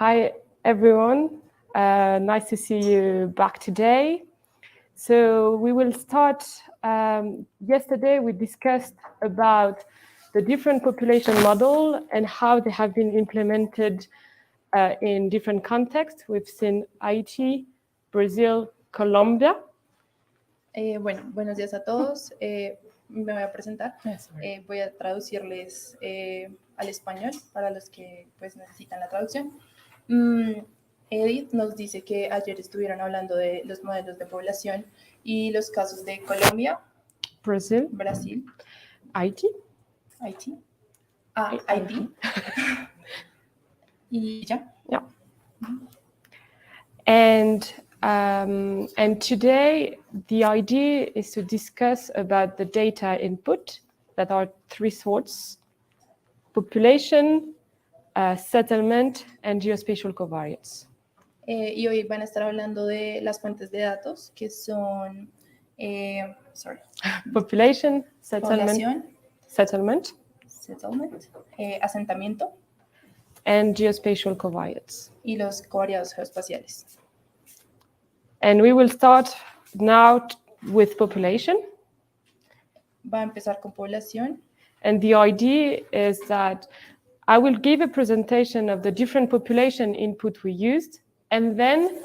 Hi, everyone. Nice to see you back today. So we will start. Yesterday, we discussed about the different population model and how they have been implemented in different contexts. We've seen Haiti, Brazil, Colombia. Bueno, buenos días a todos. Me voy a presentar. Voy a traducirles al español para los que pues, necesitan la traducción. Edith nos dice que ayer estuvieron hablando de los modelos de población y los casos de Colombia, Brasil, Haití, Haiti, y ya. Yeah. And today, the idea is to discuss about the data input that are three sorts: population, settlement, and geospatial covariance. Y hoy van a estar hablando de las fuentes de datos que son Population, población, settlement, asentamiento and geospatial covariance. y los covariados geoespaciales. And we will start now with population. Va a empezar con población. And the idea is that I will give a presentation of the different population input we used, and then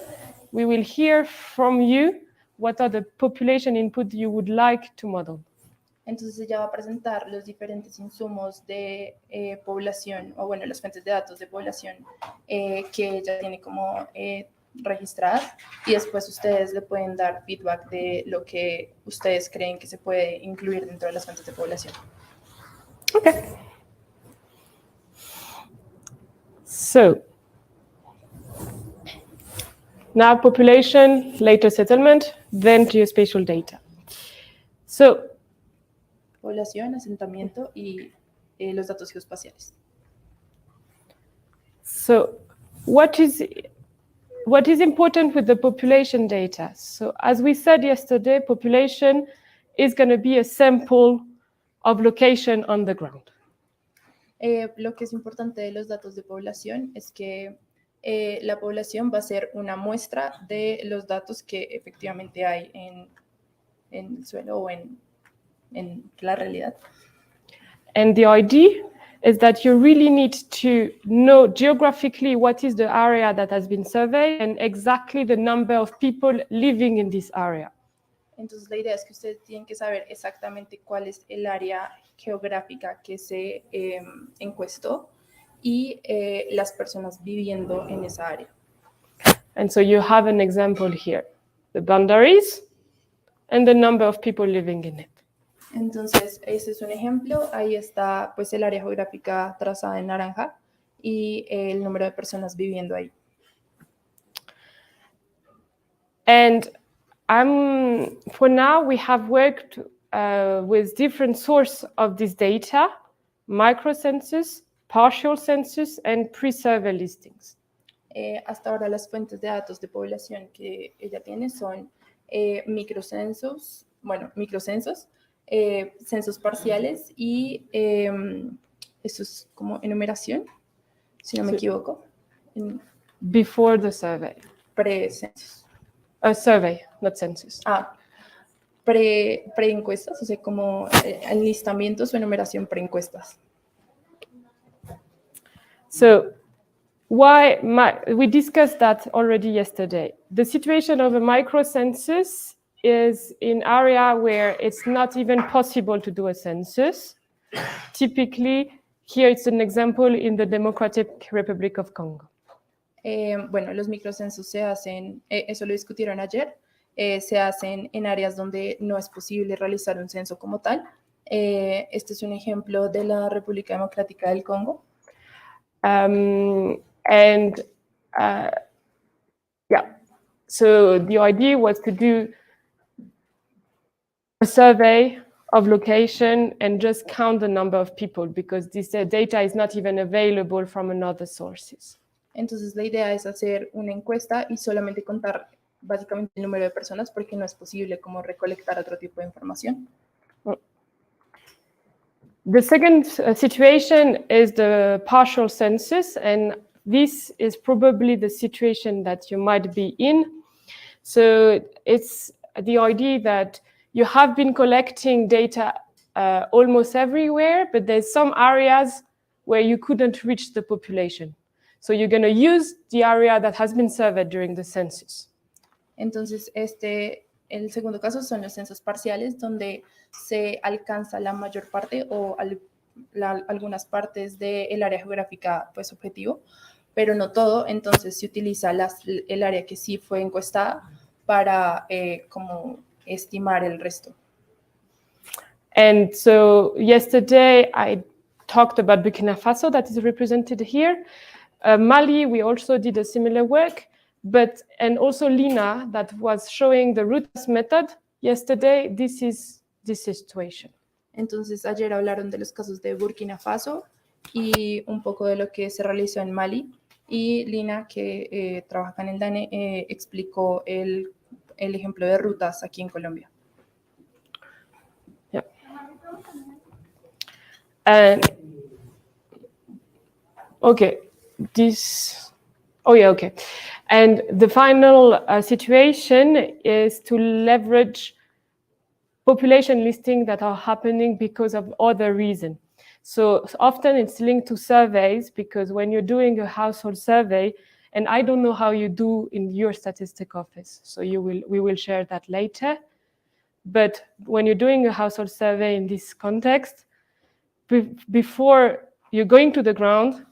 we will hear from you what are the population input you would like to model. Entonces ella va a presentar los diferentes insumos de población, o bueno, las fuentes de datos de población que ella tiene como registradas, y después ustedes le pueden dar feedback de lo que ustedes creen que se puede incluir dentro de las fuentes de población. Okay. So, now population, later settlement, then geospatial data. So, población, asentamiento y los datos geoespaciales. So, what is important with the population data? So, as we said yesterday, population is going to be a sample of location on the ground. Lo que es importante de los datos de población es que la población va a ser una muestra de los datos que efectivamente hay en el suelo o en la realidad. And the idea is that you really need to know geographically what is the area that has been surveyed and exactly the number of people living in this area. Entonces la idea es que ustedes tienen que saber exactamente cuál es el área geográfica que se encuestó y las personas viviendo en esa área. And so you have an example here, the boundaries and the number of people living in it. Entonces, ese es un ejemplo. Ahí está pues el área geográfica trazada en naranja y el número de personas viviendo ahí. And for now, we have worked with different sources of this data: microcensus, partial census, and pre-survey listings. Hasta ahora las fuentes de datos de población que ella tiene son microcensos, censos parciales y eso es como enumeración, si no me equivoco. Before the survey. Pre-censos. Survey, not census. Pre-encuestas, o sea, como enlistamientos o enumeración pre-encuestas. So, we discussed that already yesterday. The situation of a microcensus is in area where it's not even possible to do a census. Typically, here it's an example in the Democratic Republic of Congo. Bueno, los microcensos se hacen, eso lo discutieron ayer, se hacen en áreas donde no es posible realizar un censo como tal. Este es un ejemplo de la República Democrática del Congo. So the idea was to do a survey of location and just count the number of people because this data is not even available from another sources. Entonces la idea es hacer una encuesta y solamente contar básicamente el número de personas porque no es posible como recolectar otro tipo de información. The second situation is the partial census, and this is probably the situation that you might be in. So it's the idea that you have been collecting data almost everywhere, but there's some areas where you couldn't reach the population. So you're going to use the area that has been surveyed during the census. Entonces, el segundo caso son los censos parciales, donde se alcanza la mayor parte o algunas partes del área geográfica pues, objetivo, pero no todo. Entonces, se utiliza el área que sí fue encuestada para como estimar el resto. And so yesterday I talked about Burkina Faso, that is represented here. Mali, we also did a similar work, and also Lina, that was showing the roots method yesterday. This is the situation. Entonces, ayer hablaron de los casos de Burkina Faso y un poco de lo que se realizó en Mali. Y Lina, que trabaja en el DANE, explicó el ejemplo de rutas aquí en Colombia. Yeah. Okay. Okay. And the final situation is to leverage population listings that are happening because of other reasons. So often it's linked to surveys, because when you're doing a household survey, and I don't know how you do in your statistic office, so we will share that later. But when you're doing a household survey in this context, before you're going to the ground,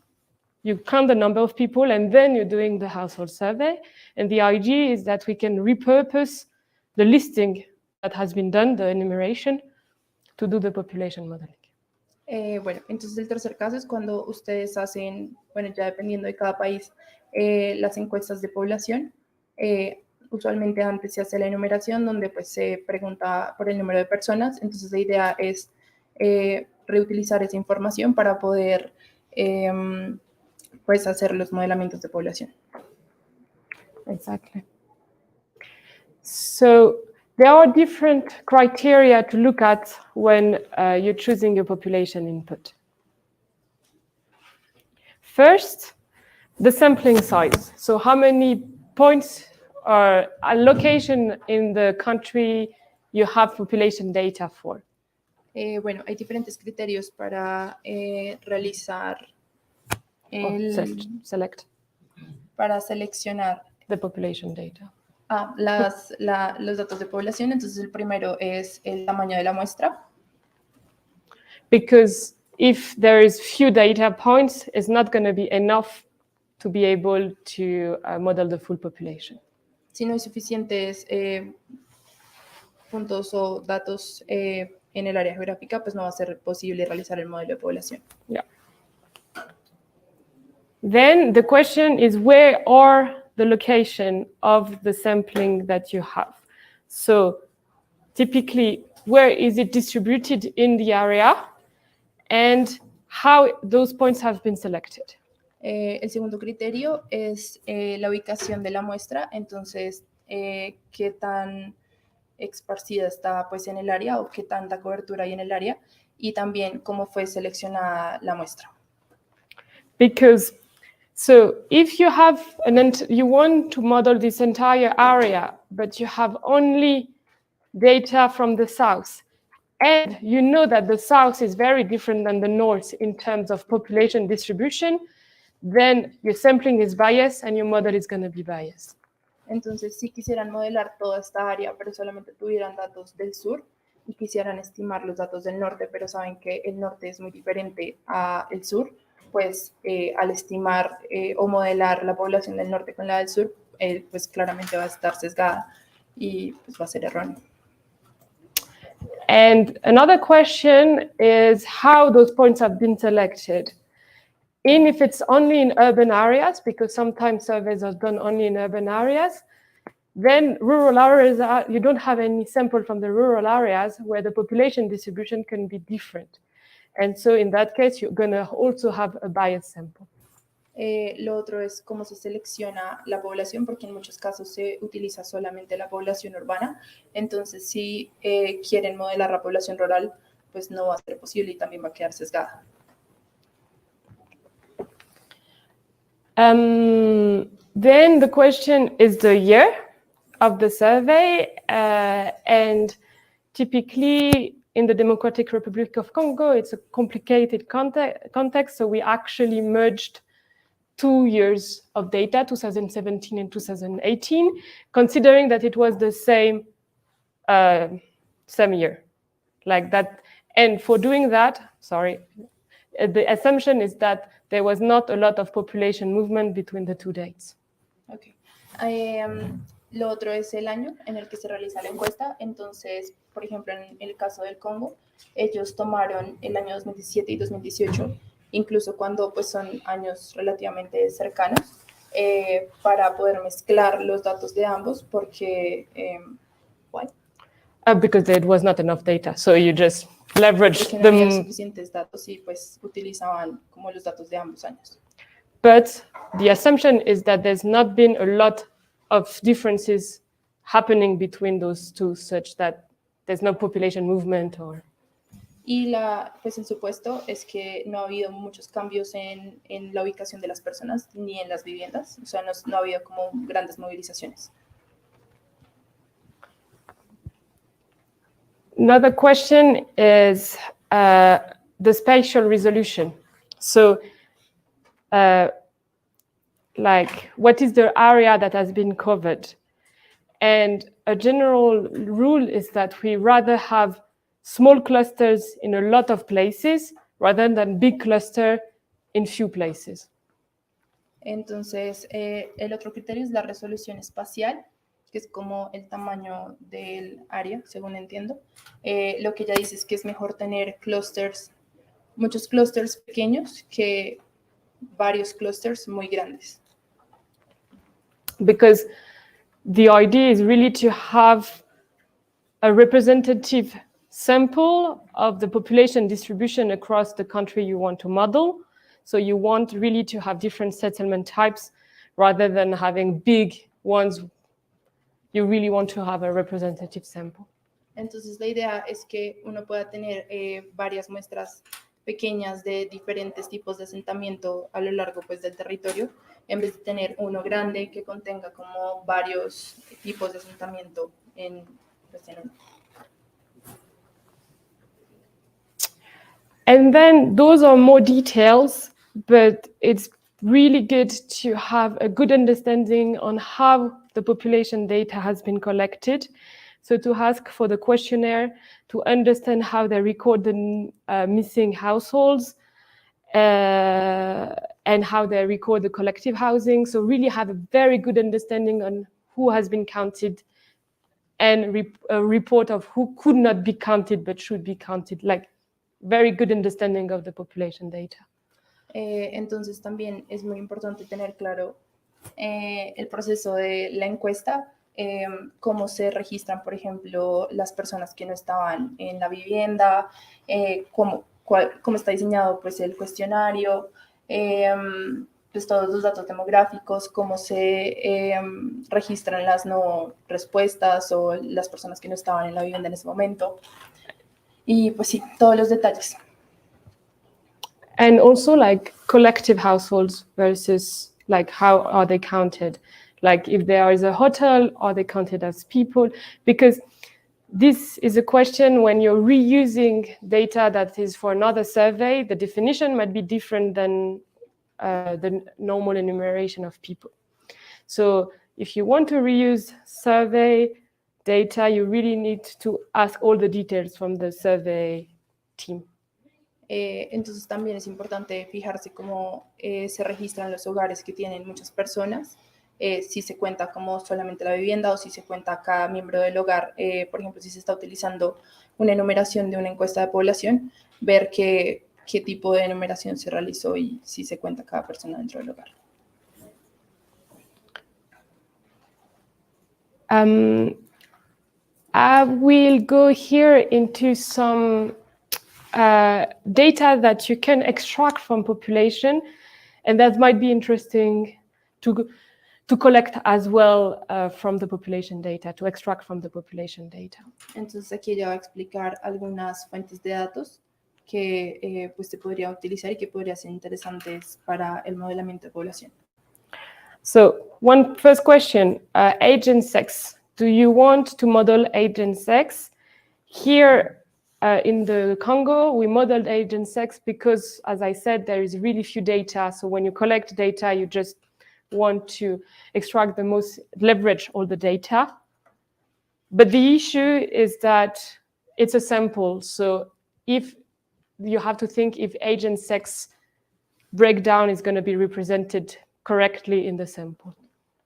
you count the number of people, and then you're doing the household survey. And the idea is that we can repurpose the listing that has been done, the enumeration, to do the population modeling. Bueno, entonces el tercer caso es cuando ustedes hacen, bueno, ya dependiendo de cada país, las encuestas de población. Usualmente antes se hace la enumeración, donde pues se pregunta por el número de personas. Entonces la idea es reutilizar esa información para poder pues hacer los modelamientos de población. Exactly. So there are different criteria to look at when you're choosing your population input. First, the sampling size. So how many points or a location in the country you have population data for? Bueno, hay diferentes criterios para realizar select. Para seleccionar the population data. Los datos de población. Entonces el primero es el tamaño de la muestra. Because if there is few data points, it's not going to be enough to be able to model the full population. Si no hay suficientes puntos o datos en el área geográfica, pues no va a ser posible realizar el modelo de población. Yeah. Then the question is, where are the location of the sampling that you have? So typically, where is it distributed in the area, and how those points have been selected? El segundo criterio es la ubicación de la muestra. Entonces, qué tan esparcida está pues en el área, o qué tanta cobertura hay en el área, y también cómo fue seleccionada la muestra. Because so if you have you want to model this entire area, but you have only data from the south, and you know that the south is very different than the north in terms of population distribution, then your sampling is biased and your model is going to be biased. Entonces, si quisieran modelar toda esta área, pero solamente tuvieran datos del sur, y quisieran estimar los datos del norte, pero saben que el norte es muy diferente al sur, pues al estimar o modelar la población del norte con la del sur, pues claramente va a estar sesgada y pues va a ser erróneo. And another question is how those points have been selected. If it's only in urban areas, because sometimes surveys are done only in urban areas, then rural areas, you don't have any sample from the rural areas where the population distribution can be different. And so in that case, you're going to also have a biased sample. Lo otro es cómo se selecciona la población, porque en muchos casos se utiliza solamente la población urbana. Entonces, si quieren modelar la población rural, pues no va a ser posible y también va a quedar sesgada. Then the question is the year of the survey, and typically in the Democratic Republic of Congo, it's a complicated context, so we actually merged 2 years of data, 2017 and 2018, considering that it was the same year, like that. And for doing that, the assumption is that there was not a lot of population movement between the two dates. Okay. Lo otro es el año en el que se realiza la encuesta. Entonces, por ejemplo, en el caso del Congo, ellos tomaron el año 2017 y 2018, incluso cuando pues, son años relativamente cercanos, para poder mezclar los datos de ambos, porque... ¿why? Because there was not enough data, so you just leveraged porque no había suficientes datos y pues utilizaban como los datos de ambos años. But the assumption is that there's not been a lot of differences happening between those two, such that there's no population movement or... Y pues el supuesto es que no ha habido muchos cambios en la ubicación de las personas ni en las viviendas, o sea, no ha habido como grandes movilizaciones. Another question is the spatial resolution. So, like, what is the area that has been covered? And a general rule is that we rather have small clusters in a lot of places rather than big cluster in few places. Entonces, el otro criterio es la resolución espacial, que es como el tamaño del área, según entiendo. Lo que ella dice es que es mejor tener muchos clusters pequeños que varios clusters muy grandes. Because the idea is really to have a representative sample of the population distribution across the country you want to model. So you want really to have different settlement types rather than having big ones. You really want to have a representative sample. Entonces la idea es que uno pueda tener varias muestras pequeñas de diferentes tipos de asentamiento a lo largo pues, del territorio, en vez de tener uno grande que contenga como varios tipos de asentamiento en uno. And then those are more details, but it's really good to have a good understanding on how the population data has been collected. So to ask for the questionnaire, to understand how they record the missing households, and how they record the collective housing. So really have a very good understanding on who has been counted and a report of who could not be counted but should be counted, like very good understanding of the population data. Entonces también es muy importante tener claro el proceso de la encuesta, cómo se registran, por ejemplo, las personas que no estaban en la vivienda, cómo está diseñado pues, el cuestionario, pues, todos los datos demográficos, cómo se registran las no respuestas o las personas que no estaban en la vivienda en ese momento. Y pues sí, todos los detalles. And also like collective households versus like how are they counted? Like if there is a hotel, are they counted as people? Because this is a question when you're reusing data that is for another survey, the definition might be different than the normal enumeration of people. So if you want to reuse survey data, you really need to ask all the details from the survey team. Entonces también es importante fijarse cómo se registran los hogares que tienen muchas personas, si se cuenta como solamente la vivienda o si se cuenta cada miembro del hogar. Por ejemplo, si se está utilizando una enumeración de una encuesta de población, ver qué tipo de enumeración se realizó y si se cuenta cada persona dentro del hogar. I will go here into some data that you can extract from population, and that might be interesting to collect as well from the population data, to extract from the population data. Entonces aquí ya voy a explicar algunas fuentes de datos que pues se podría utilizar y que podrían ser interesantes para el modelamiento de población. So one first question, age and sex. Do you want to model age and sex? Here in the Congo, we modeled age and sex because, as I said, there is really few data. So when you collect data, you just want to extract the most, leverage all the data. But the issue is that it's a sample. So if you have to think if age and sex breakdown is going to be represented correctly in the sample.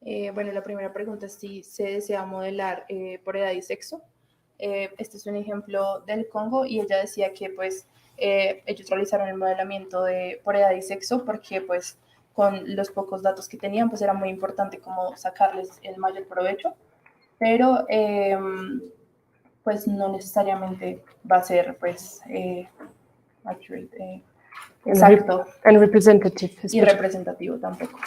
Bueno, la primera pregunta es si se desea modelar por edad y sexo. Este es un ejemplo del Congo y ella decía que pues ellos realizaron el modelamiento por edad y sexo porque pues con los pocos datos que tenían pues era muy importante como sacarles el mayor provecho, pero pues no necesariamente va a ser pues accurate, exacto and representative, y representativo tampoco.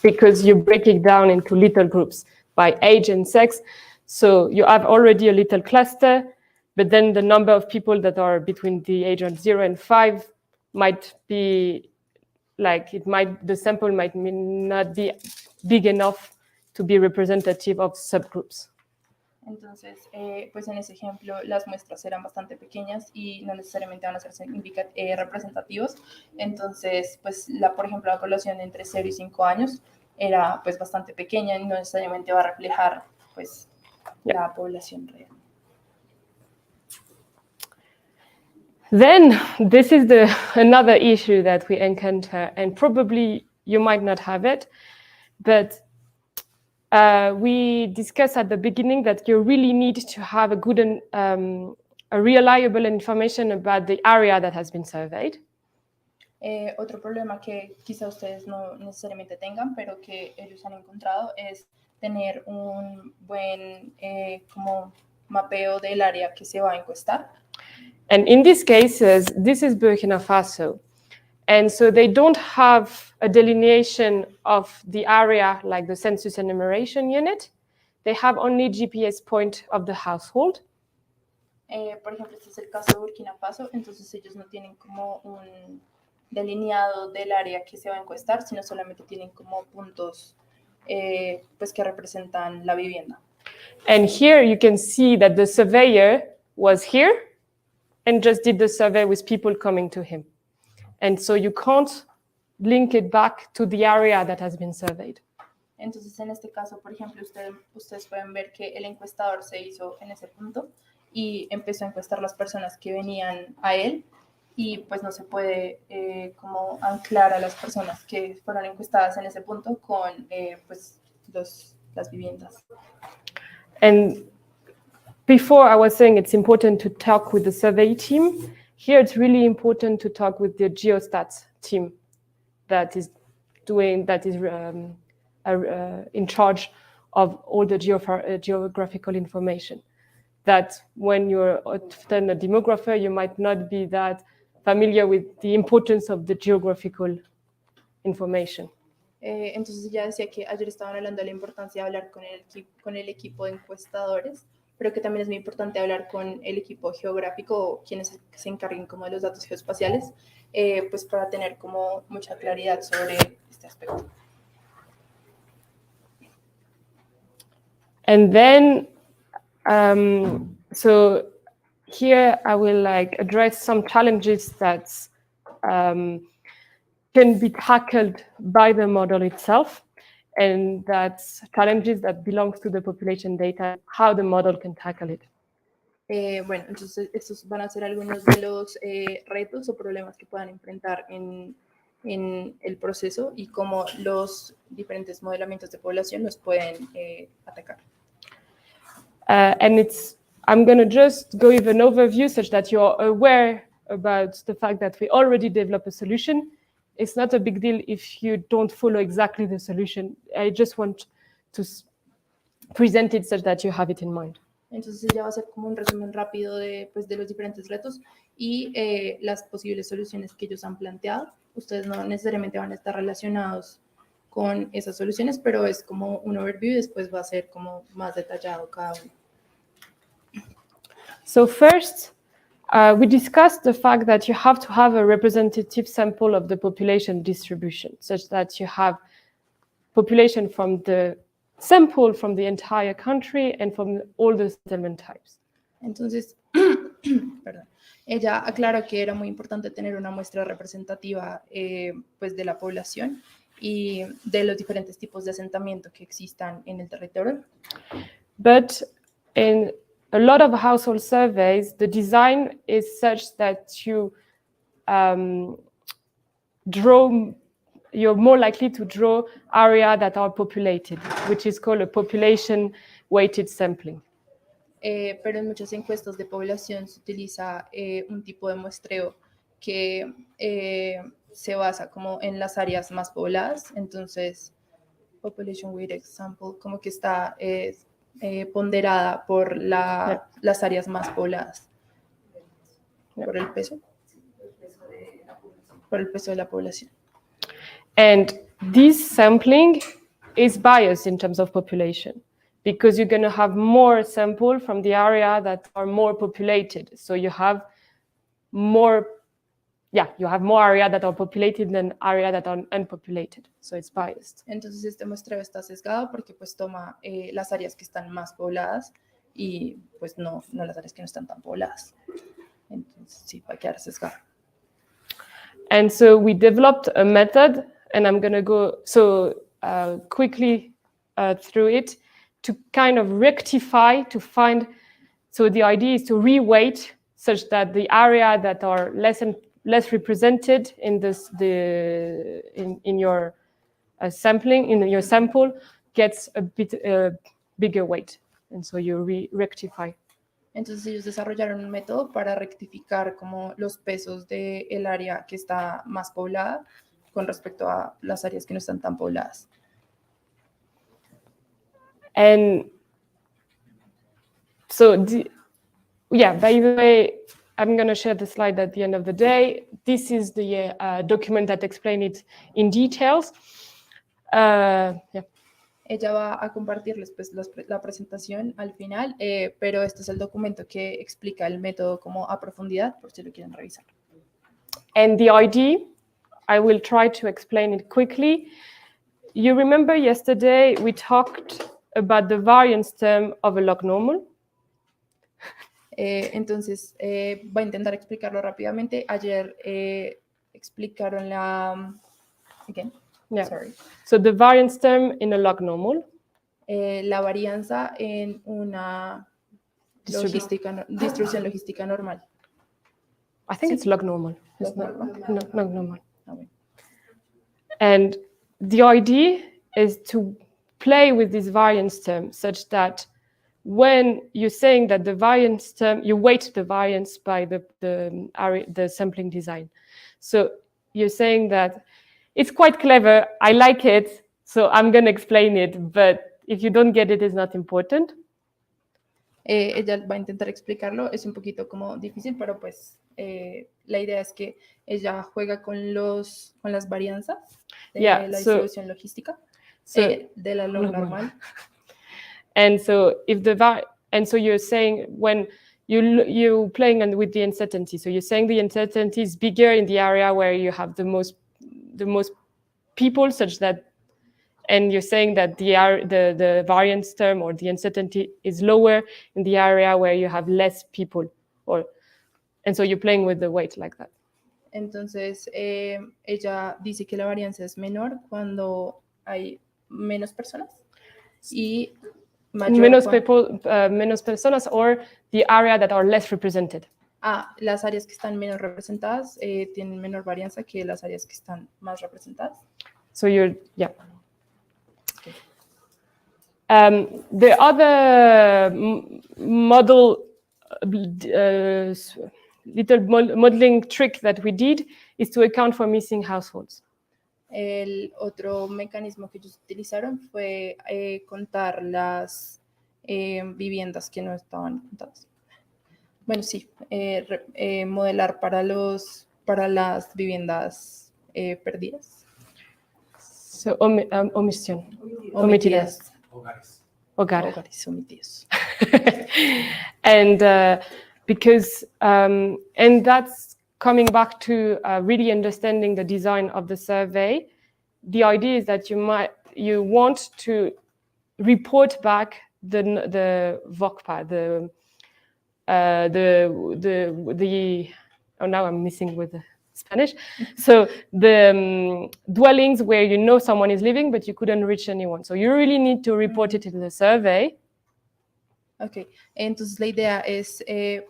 Because you break it down into little groups by age and sex. So you have already a little cluster, but then the number of people that are between the age of 0 and 5 might be like, the sample might not be big enough to be representative of subgroups. Entonces, pues en ese ejemplo las muestras eran bastante pequeñas y no necesariamente van a ser representativos. Entonces, pues por ejemplo, la población entre 0 y 5 años era pues bastante pequeña y no necesariamente va a reflejar pues la población real. Then this is another issue that we encounter, and probably you might not have it, but we discussed at the beginning that you really need to have a good and a reliable information about the area that has been surveyed. Otro problema que quizá ustedes no necesariamente tengan, pero que ellos han encontrado es tener un buen como mapeo del área que se va a encuestar. And in these cases, this is Burkina Faso. And so they don't have a delineation of the area like the census enumeration unit. They have only GPS point of the household. Por ejemplo, este es el caso de Burkina Faso, entonces ellos no tienen como un delineado del área que se va a encuestar, sino solamente tienen como puntos pues que representan la vivienda. And here you can see that the surveyor was here and just did the survey with people coming to him. And so you can't link it back to the area that has been surveyed. Entonces, en este caso, por ejemplo, ustedes pueden ver que el encuestador se hizo en ese punto y empezó a encuestar las personas que venían a él y pues no se puede como anclar a las personas que fueron encuestadas en ese punto con pues las viviendas. And before I was saying it's important to talk with the survey team. Here it's really important to talk with the geostats team that is in charge of all the geographical information. That when you're often a demographer, you might not be that familiar with the importance of the geographical information. Entonces ya decía que ayer estaban hablando de la importancia de hablar con el equipo de encuestadores, pero que también es muy importante hablar con el equipo geográfico, quienes se encarguen como de los datos geoespaciales, pues para tener como mucha claridad sobre este aspecto. And then, so here I will address some challenges that can be tackled by the model itself, and that's challenges that belongs to the population data, how the model can tackle it. Bueno, entonces estos van a ser algunos de los retos o problemas que puedan enfrentar en el proceso y cómo los diferentes modelamientos de población los pueden atacar. And I'm going to just go with an overview such that you're aware about the fact that we already developed a solution. It's not a big deal if you don't follow exactly the solution. I just want to present it such that you have it in mind. Entonces ya va a ser como un resumen rápido de los diferentes retos y las posibles soluciones que ellos han planteado. Ustedes no necesariamente van a estar relacionados con esas soluciones, pero es como un overview y después va a ser como más detallado cada uno. So first, we discussed the fact that you have to have a representative sample of the population distribution, such that you have population from the sample from the entire country and from all the settlement types. Entonces, perdón, ella aclaró que era muy importante tener una muestra representativa pues de la población y de los diferentes tipos de asentamiento que existan en el territorio. But in a lot of household surveys, the design is such that you're more likely to draw areas that are populated, which is called a population-weighted sampling. Pero en muchas encuestas de población se utiliza un tipo de muestreo que se basa como en las áreas más pobladas, entonces population weighted sample como que está ponderada por las áreas más pobladas. Por el peso. Por el peso de la población. And this sampling is biased in terms of population, because you're going to have more sample from the area that are more populated. So you have more area that are populated than area that are unpopulated. So it's biased. Entonces este muestreo está sesgado porque pues toma las áreas que están más pobladas y pues no las áreas que no están tan pobladas. Entonces sí, va a quedar sesgado. And so we developed a method, and I'm going to go quickly through it to kind of rectify, to find. So the idea is to reweight such that the area that are less represented in your sampling, in your sample, gets a bit bigger weight, and so you rectify. Entonces ellos desarrollaron un método para rectificar como los pesos del área que está más poblada con respecto a las áreas que no están tan pobladas. And so, by the way, I'm going to share the slide at the end of the day. This is the document that explains it in details. Ella va a compartirles pues, la presentación al final, pero este es el documento que explica el método como a profundidad, por si lo quieren revisar. And the idea, I will try to explain it quickly. You remember yesterday we talked about the variance term of a log normal? Entonces, voy a intentar explicarlo rápidamente. Ayer explicaron la... Again? Yeah. Sorry. So the variance term in a log normal. La varianza en una distribución logística normal. I think it's log normal. Log normal. No, log normal. Okay. And the idea is to play with this variance term such that when you're saying that the variance term, you weight the variance by the sampling design. So you're saying that it's quite clever, I like it, so I'm going to explain it, but if you don't get it, it's not important. Ella va a intentar explicarlo, es un poquito como difícil, pero pues la idea es que ella juega con las varianzas de la distribución logística de la log normal. And so you're saying when you're playing with the uncertainty, so you're saying the uncertainty is bigger in the area where you have the most people, such that, and you're saying that the variance term or the uncertainty is lower in the area where you have less people, and so you're playing with the weight like that. Entonces ella dice que la varianza es menor cuando hay menos personas y menos personas, or the area that are less represented. Las áreas que están menos representadas tienen menor varianza que las áreas que están más representadas. So the other model, little modeling trick that we did is to account for missing households. El otro mecanismo que ellos utilizaron fue contar las viviendas que no estaban contadas. Bueno, sí, modelar para las viviendas perdidas. So, omisión. Omitidas. Hogares omitidos. And because, and that's coming back to really understanding the design of the survey. The idea is that you want to report back the VOCPA, oh, now I'm missing with the Spanish. So the dwellings where you know someone is living, but you couldn't reach anyone. So you really need to report it in the survey. Ok, entonces la idea es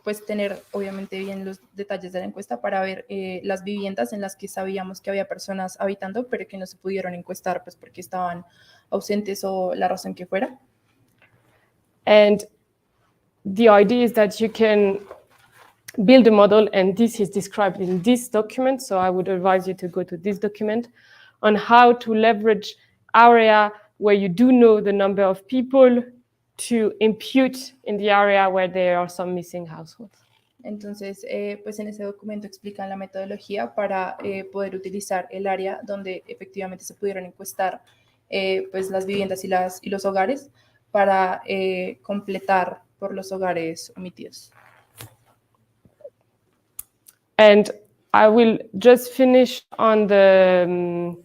pues tener obviamente bien los detalles de la encuesta para ver las viviendas en las que sabíamos que había personas habitando, pero que no se pudieron encuestar pues porque estaban ausentes o la razón que fuera. And the idea is that you can build a model, and this is described in this document. So I would advise you to go to this document on how to leverage area where you do know the number of people to impute in the area where there are some missing households. Entonces, pues en ese documento explican la metodología para poder utilizar el área donde efectivamente se pudieron encuestar pues las viviendas y los hogares para completar por los hogares omitidos. And I will just finish on the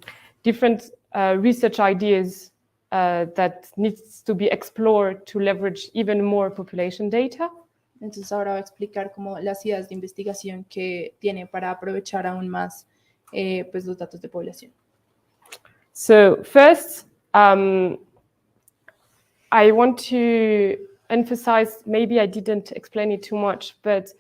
different research ideas that needs to be explored to leverage even more population data. Entonces ahora voy a explicar como las ideas de investigación que tiene para aprovechar aún más pues los datos de población. So first, I want to emphasize, maybe I didn't explain it too much, but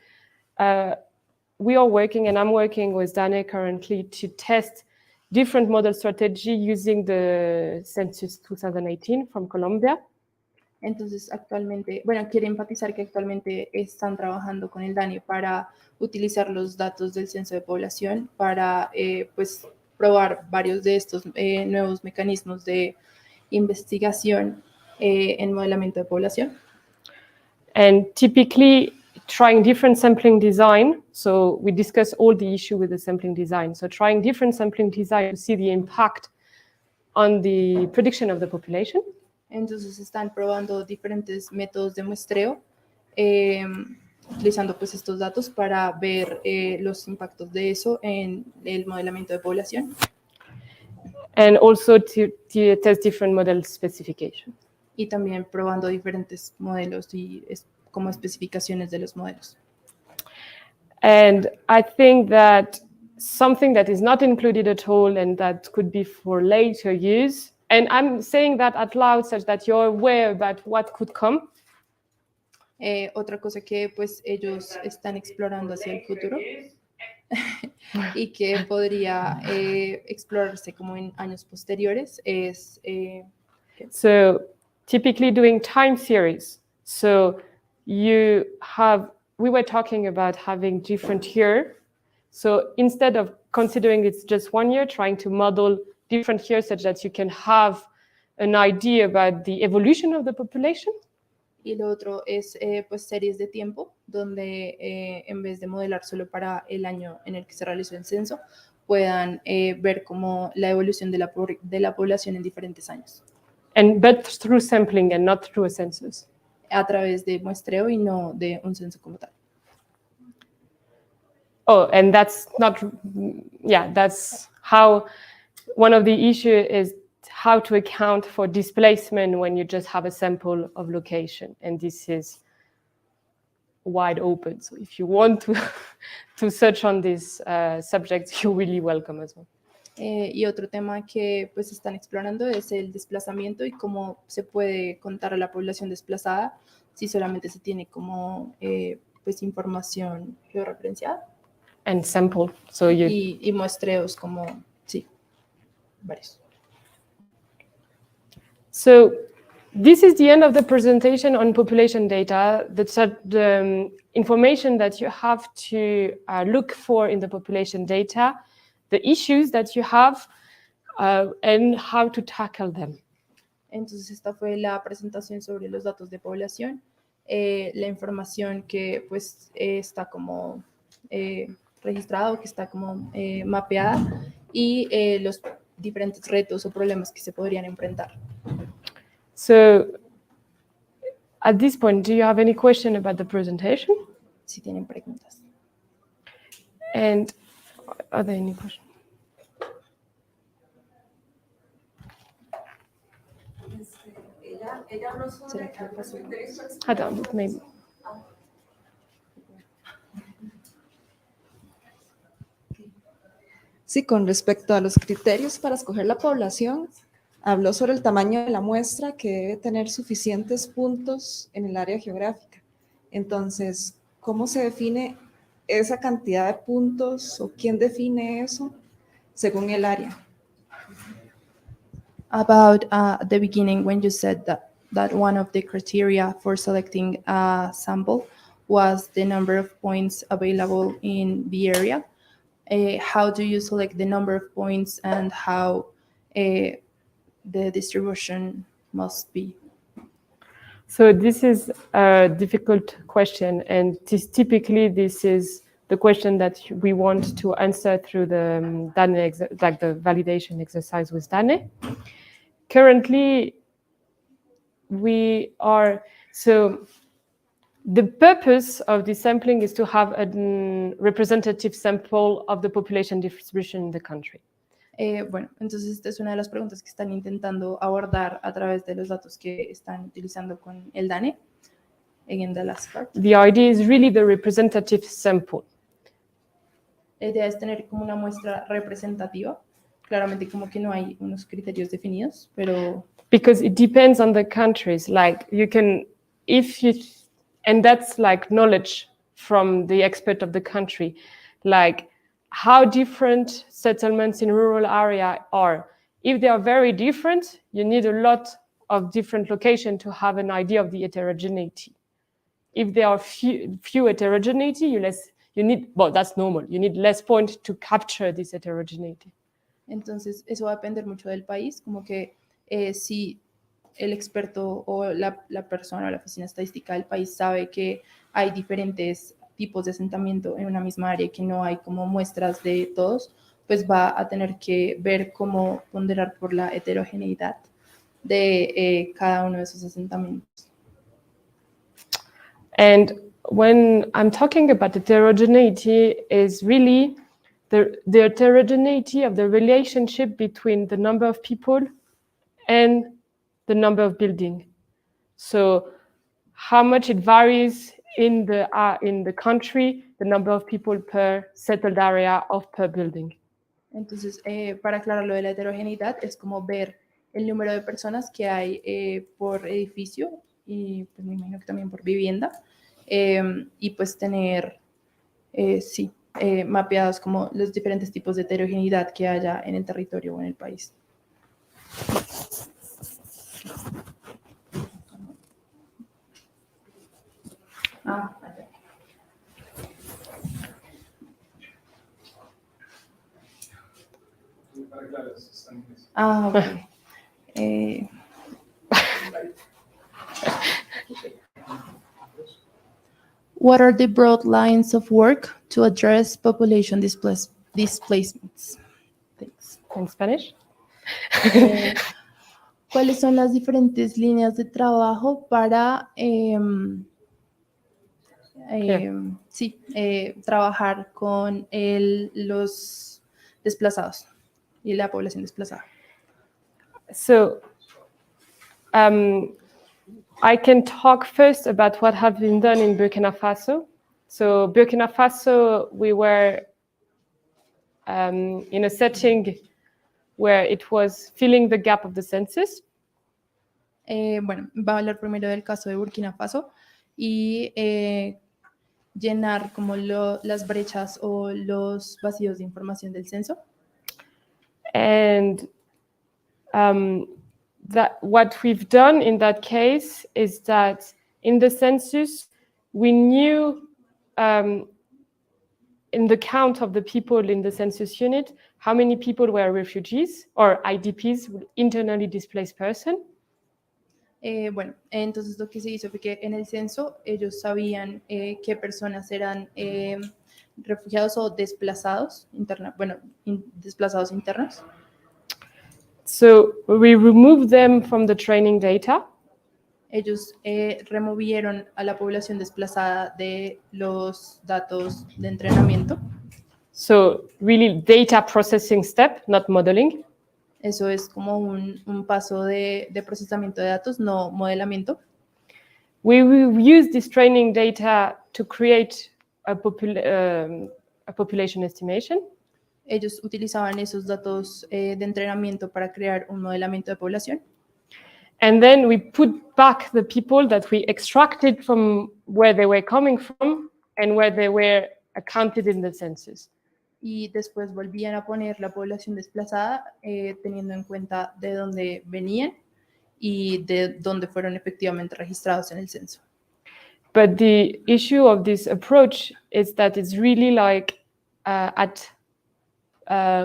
we are working, and I'm working with Dane currently to test different model strategy using the Census 2018 from Colombia. Entonces, actualmente, bueno, quiero enfatizar que actualmente están trabajando con el DANE para utilizar los datos del censo de población para, pues, probar varios de estos nuevos mecanismos de investigación en modelamiento de población. And typically trying different sampling design. So we discuss all the issue with the sampling design. So trying different sampling design to see the impact on the prediction of the population. Entonces están probando diferentes métodos de muestreo, utilizando pues estos datos para ver los impactos de eso en el modelamiento de población. And also to test different model specifications. Y también probando diferentes modelos y como especificaciones de los modelos. And I think that something that is not included at all and that could be for later use, and I'm saying that out loud such that you're aware about what could come. Otra cosa que pues ellos están explorando hacia el futuro y que podría explorarse como en años posteriores es... So typically doing time series. So you have, we were talking about having different year. So instead of considering it's just 1 year, trying to model different years such that you can have an idea about the evolution of the population. Y lo otro es pues series de tiempo, donde en vez de modelar solo para el año en el que se realizó el censo, puedan ver como la evolución de la población en diferentes años. But through sampling and not through a census. A través de muestreo y no de un censo como tal. Oh, and that's not, yeah, that's how, one of the issues is how to account for displacement when you just have a sample of location. And this is wide open. So if you want to search on this subject, you're really welcome as well. Y otro tema que pues están explorando es el desplazamiento y cómo se puede contar a la población desplazada si solamente se tiene como pues información georreferenciada. And sample. So you... y muestreos como, sí, varios. So this is the end of the presentation on population data. The information that you have to look for in the population data, the issues that you have, and how to tackle them. Entonces esta fue la presentación sobre los datos de población, la información que pues está como registrada o que está como mapeada y los diferentes retos o problemas que se podrían enfrentar. So at this point, do you have any question about the presentation? Si tienen preguntas. And are there any questions? ¿Será que le pasó? I don't know, maybe. Sí, con respecto a los criterios para escoger la población, habló sobre el tamaño de la muestra que debe tener suficientes puntos en el área geográfica. Entonces, ¿cómo se define esa cantidad de puntos o quién define eso según el área? About the beginning, when you said that one of the criteria for selecting a sample was the number of points available in the area. How do you select the number of points and how the distribution must be? So this is a difficult question, and typically this is the question that we want to answer through the DANE, like the validation exercise with DANE. Currently, the purpose of this sampling is to have a representative sample of the population distribution in the country. Bueno, entonces esta es una de las preguntas que están intentando abordar a través de los datos que están utilizando con el DANE en the last part. The idea is really the representative sample. La idea es tener como una muestra representativa. Claramente como que no hay unos criterios definidos, pero... Because it depends on the countries. Like you can, and that's like knowledge from the expert of the country, like how different settlements in rural area are. If they are very different, you need a lot of different locations to have an idea of the heterogeneity. If there are few heterogeneity, you need, well, that's normal. You need less point to capture this heterogeneity. Entonces, eso va a depender mucho del país, como que si el experto o la persona o la oficina estadística del país sabe que hay diferentes tipos de asentamiento en una misma área y que no hay como muestras de todos, pues va a tener que ver cómo ponderar por la heterogeneidad de cada uno de esos asentamientos. And when I'm talking about heterogeneity, is really the heterogeneity of the relationship between the number of people and the number of building. So how much it varies in the country, the number of people per settled area of per building. Entonces, para aclarar lo de la heterogeneidad, es como ver el número de personas que hay por edificio y pues me imagino que también por vivienda, y pues tener, mapeados como los diferentes tipos de heterogeneidad que haya en el territorio o en el país. Okay. What are the broad lines of work to address population displacements? Thanks. In Spanish? ¿Cuáles son las diferentes líneas de trabajo para trabajar con los desplazados y la población desplazada? So I can talk first about what has been done in Burkina Faso. So Burkina Faso, we were in a setting where it was filling the gap of the census. Bueno, va a hablar primero del caso de Burkina Faso y llenar como las brechas o los vacíos de información del censo. And that what we've done in that case is that in the census, we knew in the count of the people in the census unit, how many people were refugees or IDPs, internally displaced person. Bueno, entonces lo que se hizo fue que en el censo ellos sabían qué personas eran refugiados o desplazados desplazados internos. So we removed them from the training data. Ellos removieron a la población desplazada de los datos de entrenamiento. So really data processing step, not modeling. Eso es como un paso de procesamiento de datos, no modelamiento. We will use this training data to create a population estimation. Ellos utilizaban esos datos de entrenamiento para crear un modelamiento de población. And then we put back the people that we extracted from where they were coming from and where they were accounted in the census. Y después volvían a poner la población desplazada teniendo en cuenta de dónde venían y de dónde fueron efectivamente registrados en el censo. But the issue of this approach is that it's really like at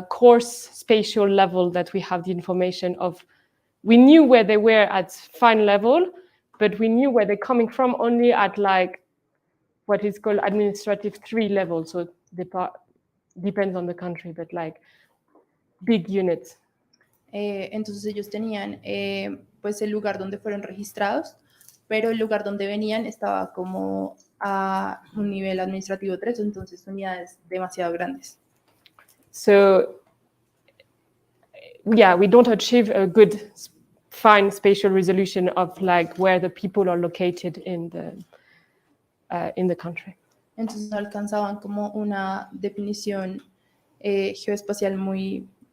coarse spatial level that we have the information of. We knew where they were at fine level, but we knew where they're coming from only at like what is called administrative 3 level. So depends on the country, but like big units. Entonces ellos tenían pues el lugar donde fueron registrados, pero el lugar donde venían estaba como a un nivel administrativo 3, entonces unidades demasiado grandes. So yeah, we don't achieve a good fine spatial resolution of like where the people are located in the country. Entonces no alcanzaban como una definición geoespacial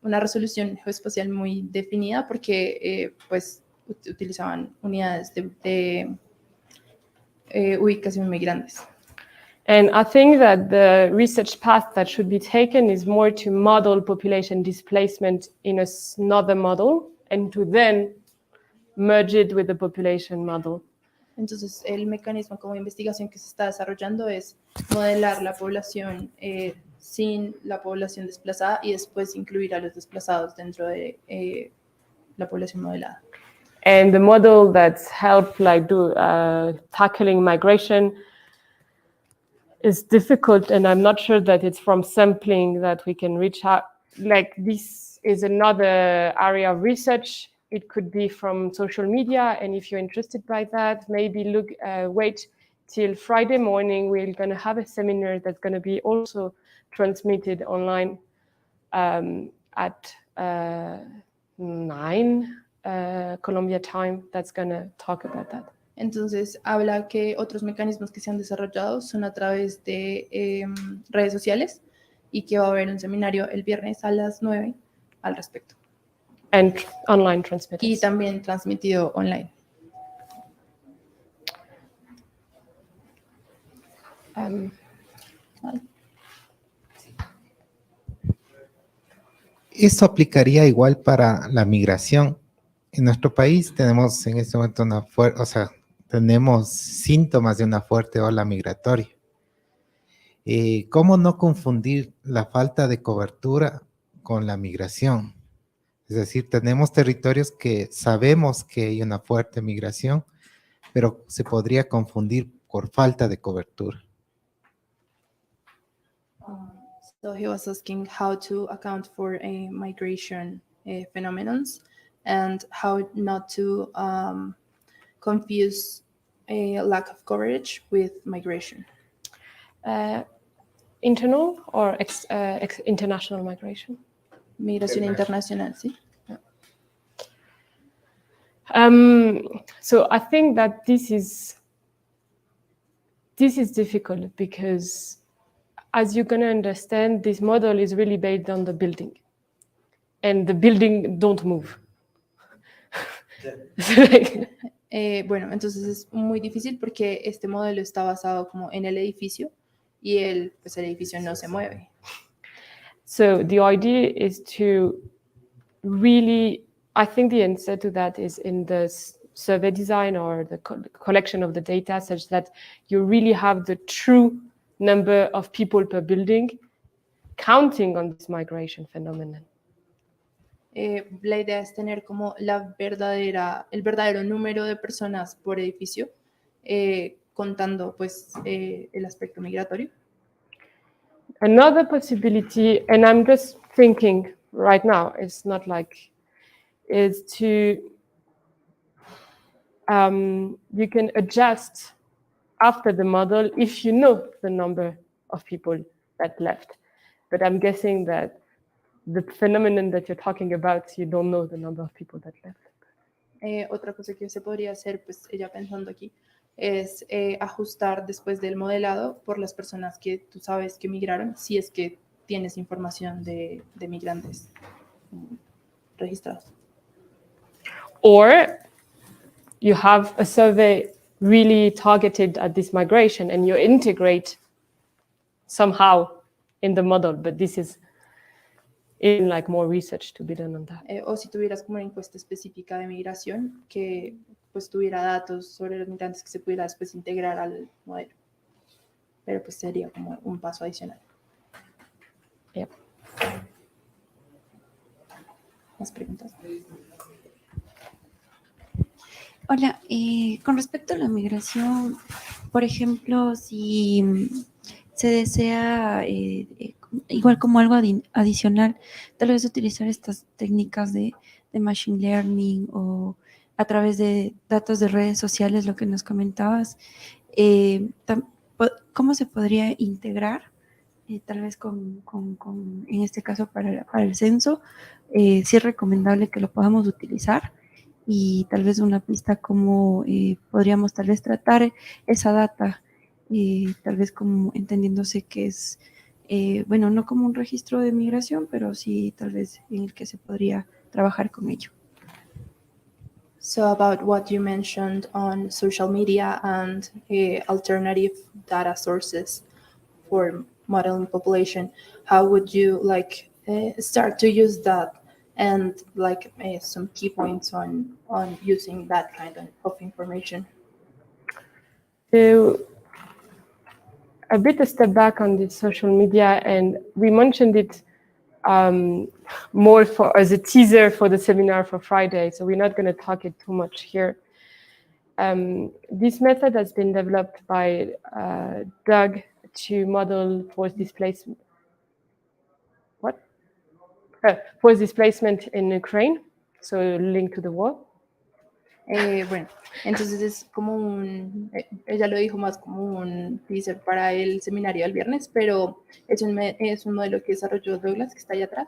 una resolución geoespacial muy definida porque pues utilizaban unidades de ubicación muy grandes. And I think that the research path that should be taken is more to model population displacement in another model and to then merge it with the population model. Entonces, el mecanismo como investigación que se está desarrollando es modelar la población sin la población desplazada y después incluir a los desplazados dentro de la población modelada. And the model that's helped like do tackling migration is difficult, and I'm not sure that it's from sampling that we can reach out. Like this is another area of research. It could be from social media, and if you're interested by that, maybe wait till Friday morning. We're going to have a seminar that's going to be also transmitted online at 9 Colombia time. That's going to talk about that. Entonces, habla que otros mecanismos que se han desarrollado son a través de redes sociales y que va a haber un seminario el viernes a las 9 al respecto. And online transmitted. Y también transmitido online. Esto aplicaría igual para la migración. En nuestro país tenemos en este momento tenemos síntomas de una fuerte ola migratoria. ¿Cómo no confundir la falta de cobertura con la migración? Es decir, tenemos territorios que sabemos que hay una fuerte migración, pero se podría confundir por falta de cobertura. So he was asking how to account for a migration phenomenon and how not to confuse a lack of coverage with migration. Internal or international migration? Migración internacional, sí. So I think that this is difficult because, as you're going to understand, this model is really based on the building, and the building don't move. Bueno, entonces es muy difícil porque este modelo está basado como en el edificio y el edificio no se mueve. So the idea is to really, I think the answer to that is in the survey design or the collection of the data, such that you really have the true number of people per building, counting on this migration phenomenon. La idea es tener como el verdadero número de personas por edificio, contando pues el aspecto migratorio. Another possibility, and I'm just thinking right now, it's not like, is to, you can adjust after the model if you know the number of people that left. But I'm guessing that the phenomenon that you're talking about, you don't know the number of people that left. Otra cosa que se podría hacer, pues ella pensando aquí, es ajustar después del modelado por las personas que tú sabes que migraron, si es que tienes información de migrantes registrados. Or you have a survey really targeted at this migration and you integrate somehow in the model, but this is in like more research to be done on that. O si tuvieras como una encuesta específica de migración que pues tuviera datos sobre los migrantes que se pudiera después integrar al modelo. Pero pues sería como un paso adicional. Yep. ¿Más preguntas? Hola, con respecto a la migración, por ejemplo, si se desea, igual como algo adicional, tal vez utilizar estas técnicas de machine learning o a través de datos de redes sociales, lo que nos comentabas, ¿cómo se podría integrar, tal vez en este caso para el censo, si es recomendable que lo podamos utilizar? Y tal vez una pista cómo podríamos tal vez tratar esa data, tal vez como entendiéndose que es, bueno, no como un registro de migración, pero sí tal vez en el que se podría trabajar con ello. So about what you mentioned on social media and alternative data sources for modeling population, how would you start to use that? And some key points on using that kind of information. So a bit a step back on the social media, and we mentioned it more as a teaser for the seminar for Friday, so we're not going to talk it too much here. This method has been developed by Doug to model forced displacement. Forced displacement in Ukraine, so linked to the war. Bueno, entonces es como ella lo dijo más como un teaser para el seminario del viernes, pero es un modelo que desarrolló Douglas, que está allá atrás,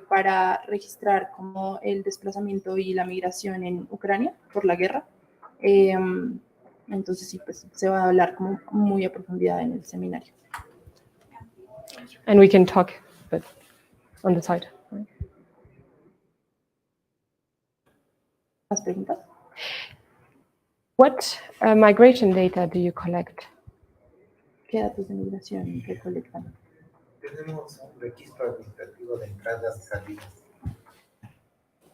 para registrar como el desplazamiento y la migración en Ucrania por la guerra. Entonces sí, pues se va a hablar como muy a profundidad en el seminario. And we can talk, but on the side. ¿Más preguntas? What migration data do you collect? ¿Qué datos de migración recolectan? Tenemos un registro administrativo de entradas y salidas.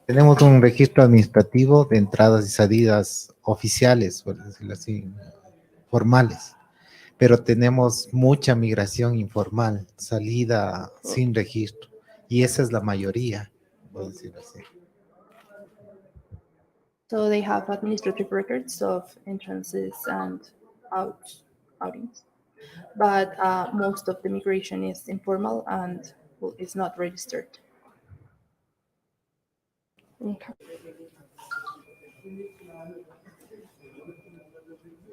Tenemos un registro administrativo de entradas y salidas oficiales, por decirlo así, formales. Pero tenemos mucha migración informal, salida sin registro. Y esa es la mayoría, por decirlo así. So they have administrative records of entrances and outings, but most of the migration is informal and is not registered. Okay.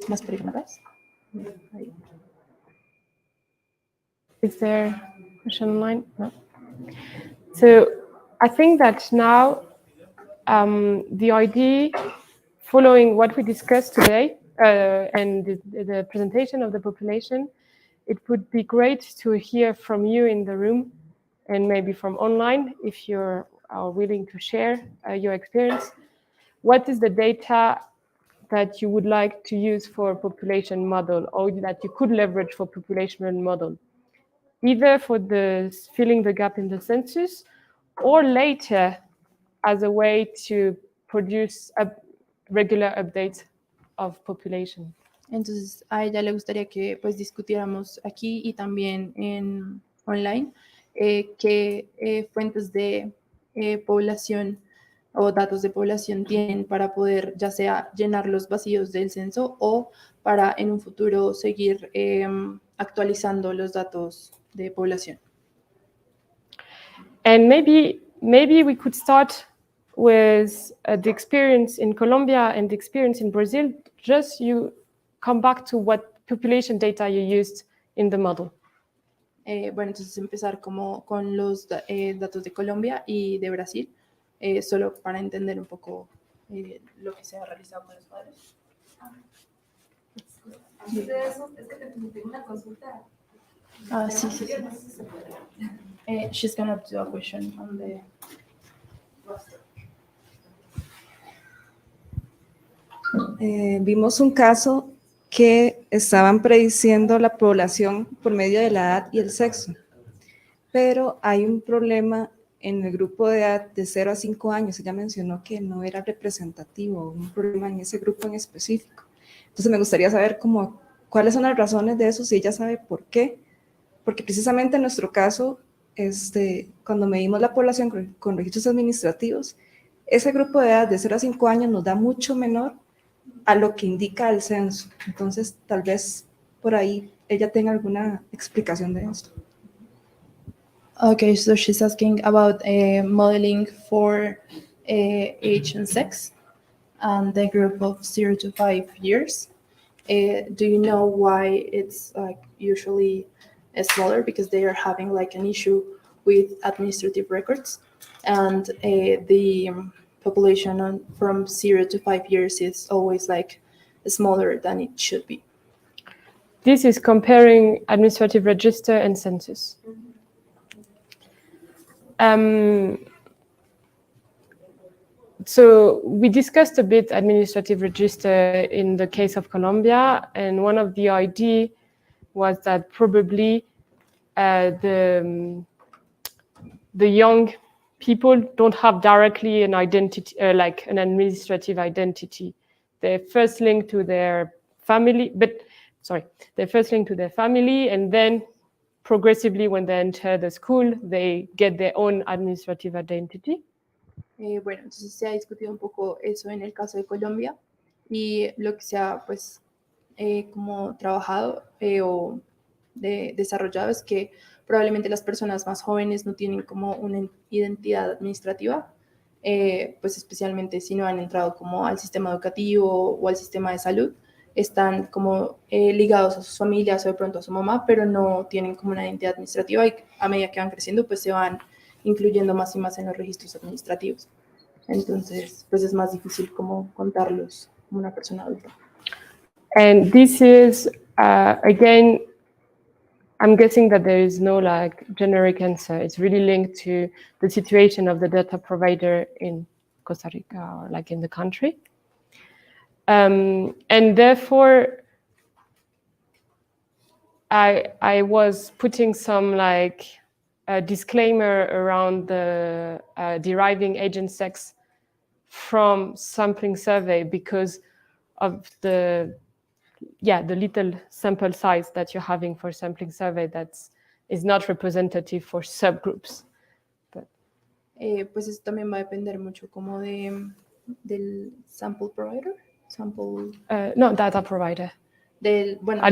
¿Más preguntas? Is there a question online? No. So I think that now the idea, following what we discussed today and the presentation of the population, it would be great to hear from you in the room and maybe from online if you are willing to share your experience. What is the data that you would like to use for population model, or that you could leverage for population model, either for the filling the gap in the census or later as a way to produce regular updates of population? Entonces a ella le gustaría que pues discutiéramos aquí y también en online qué fuentes de población o datos de población tienen para poder ya sea llenar los vacíos del censo o para en un futuro seguir actualizando los datos de población. And maybe we could start with the experience in Colombia and the experience in Brazil. Just you come back to what population data you used in the model. Bueno, entonces empezar como con los datos de Colombia y de Brasil, solo para entender un poco lo que se ha realizado con los padres. Antes de eso, es que tengo una consulta. Sí, sí, sí. She's gonna do a question on the Vimos un caso que estaban prediciendo la población por medio de la edad y el sexo, pero hay un problema en el grupo de edad de 0 a 5 años. Ella mencionó que no era representativo, un problema en ese grupo en específico. Entonces me gustaría saber cuáles son las razones de eso, si ella sabe por qué, porque precisamente en nuestro caso, cuando medimos la población con registros administrativos, ese grupo de edad de 0 a 5 años nos da mucho menor a lo que indica el censo. Entonces, tal vez por ahí ella tenga alguna explicación de esto. Okay, so she's asking about modeling for age and sex and the group of 0 to 5 years. Do you know why it's like usually smaller? Because they are having like an issue with administrative records, and the population from 0 to 5 years is always like smaller than it should be. This is comparing administrative register and census. So we discussed a bit administrative register in the case of Colombia, and one of the idea was that probably the young people don't have directly an identity, like an administrative identity. They're first linked to their family, they're first linked to their family, and then progressively when they enter the school, they get their own administrative identity. Bueno, entonces se ha discutido un poco eso en el caso de Colombia, y lo que se ha pues como trabajado o desarrollado es que probablemente las personas más jóvenes no tienen como una identidad administrativa, pues especialmente si no han entrado como al sistema educativo o al sistema de salud, están como ligados a sus familias o de pronto a su mamá, pero no tienen como una identidad administrativa, y a medida que van creciendo pues se van incluyendo más y más en los registros administrativos. Entonces, pues es más difícil como contarlos como una persona adulta. And this is, again, I'm guessing that there is no like generic answer. It's really linked to the situation of the data provider in Costa Rica or like in the country. And therefore, I was putting some like a disclaimer around the deriving age and sex from sampling survey because of the little sample size that you're having for sampling survey that is not representative for subgroups. But pues eso también va a depender mucho como del sample provider, no, data provider. Del, bueno,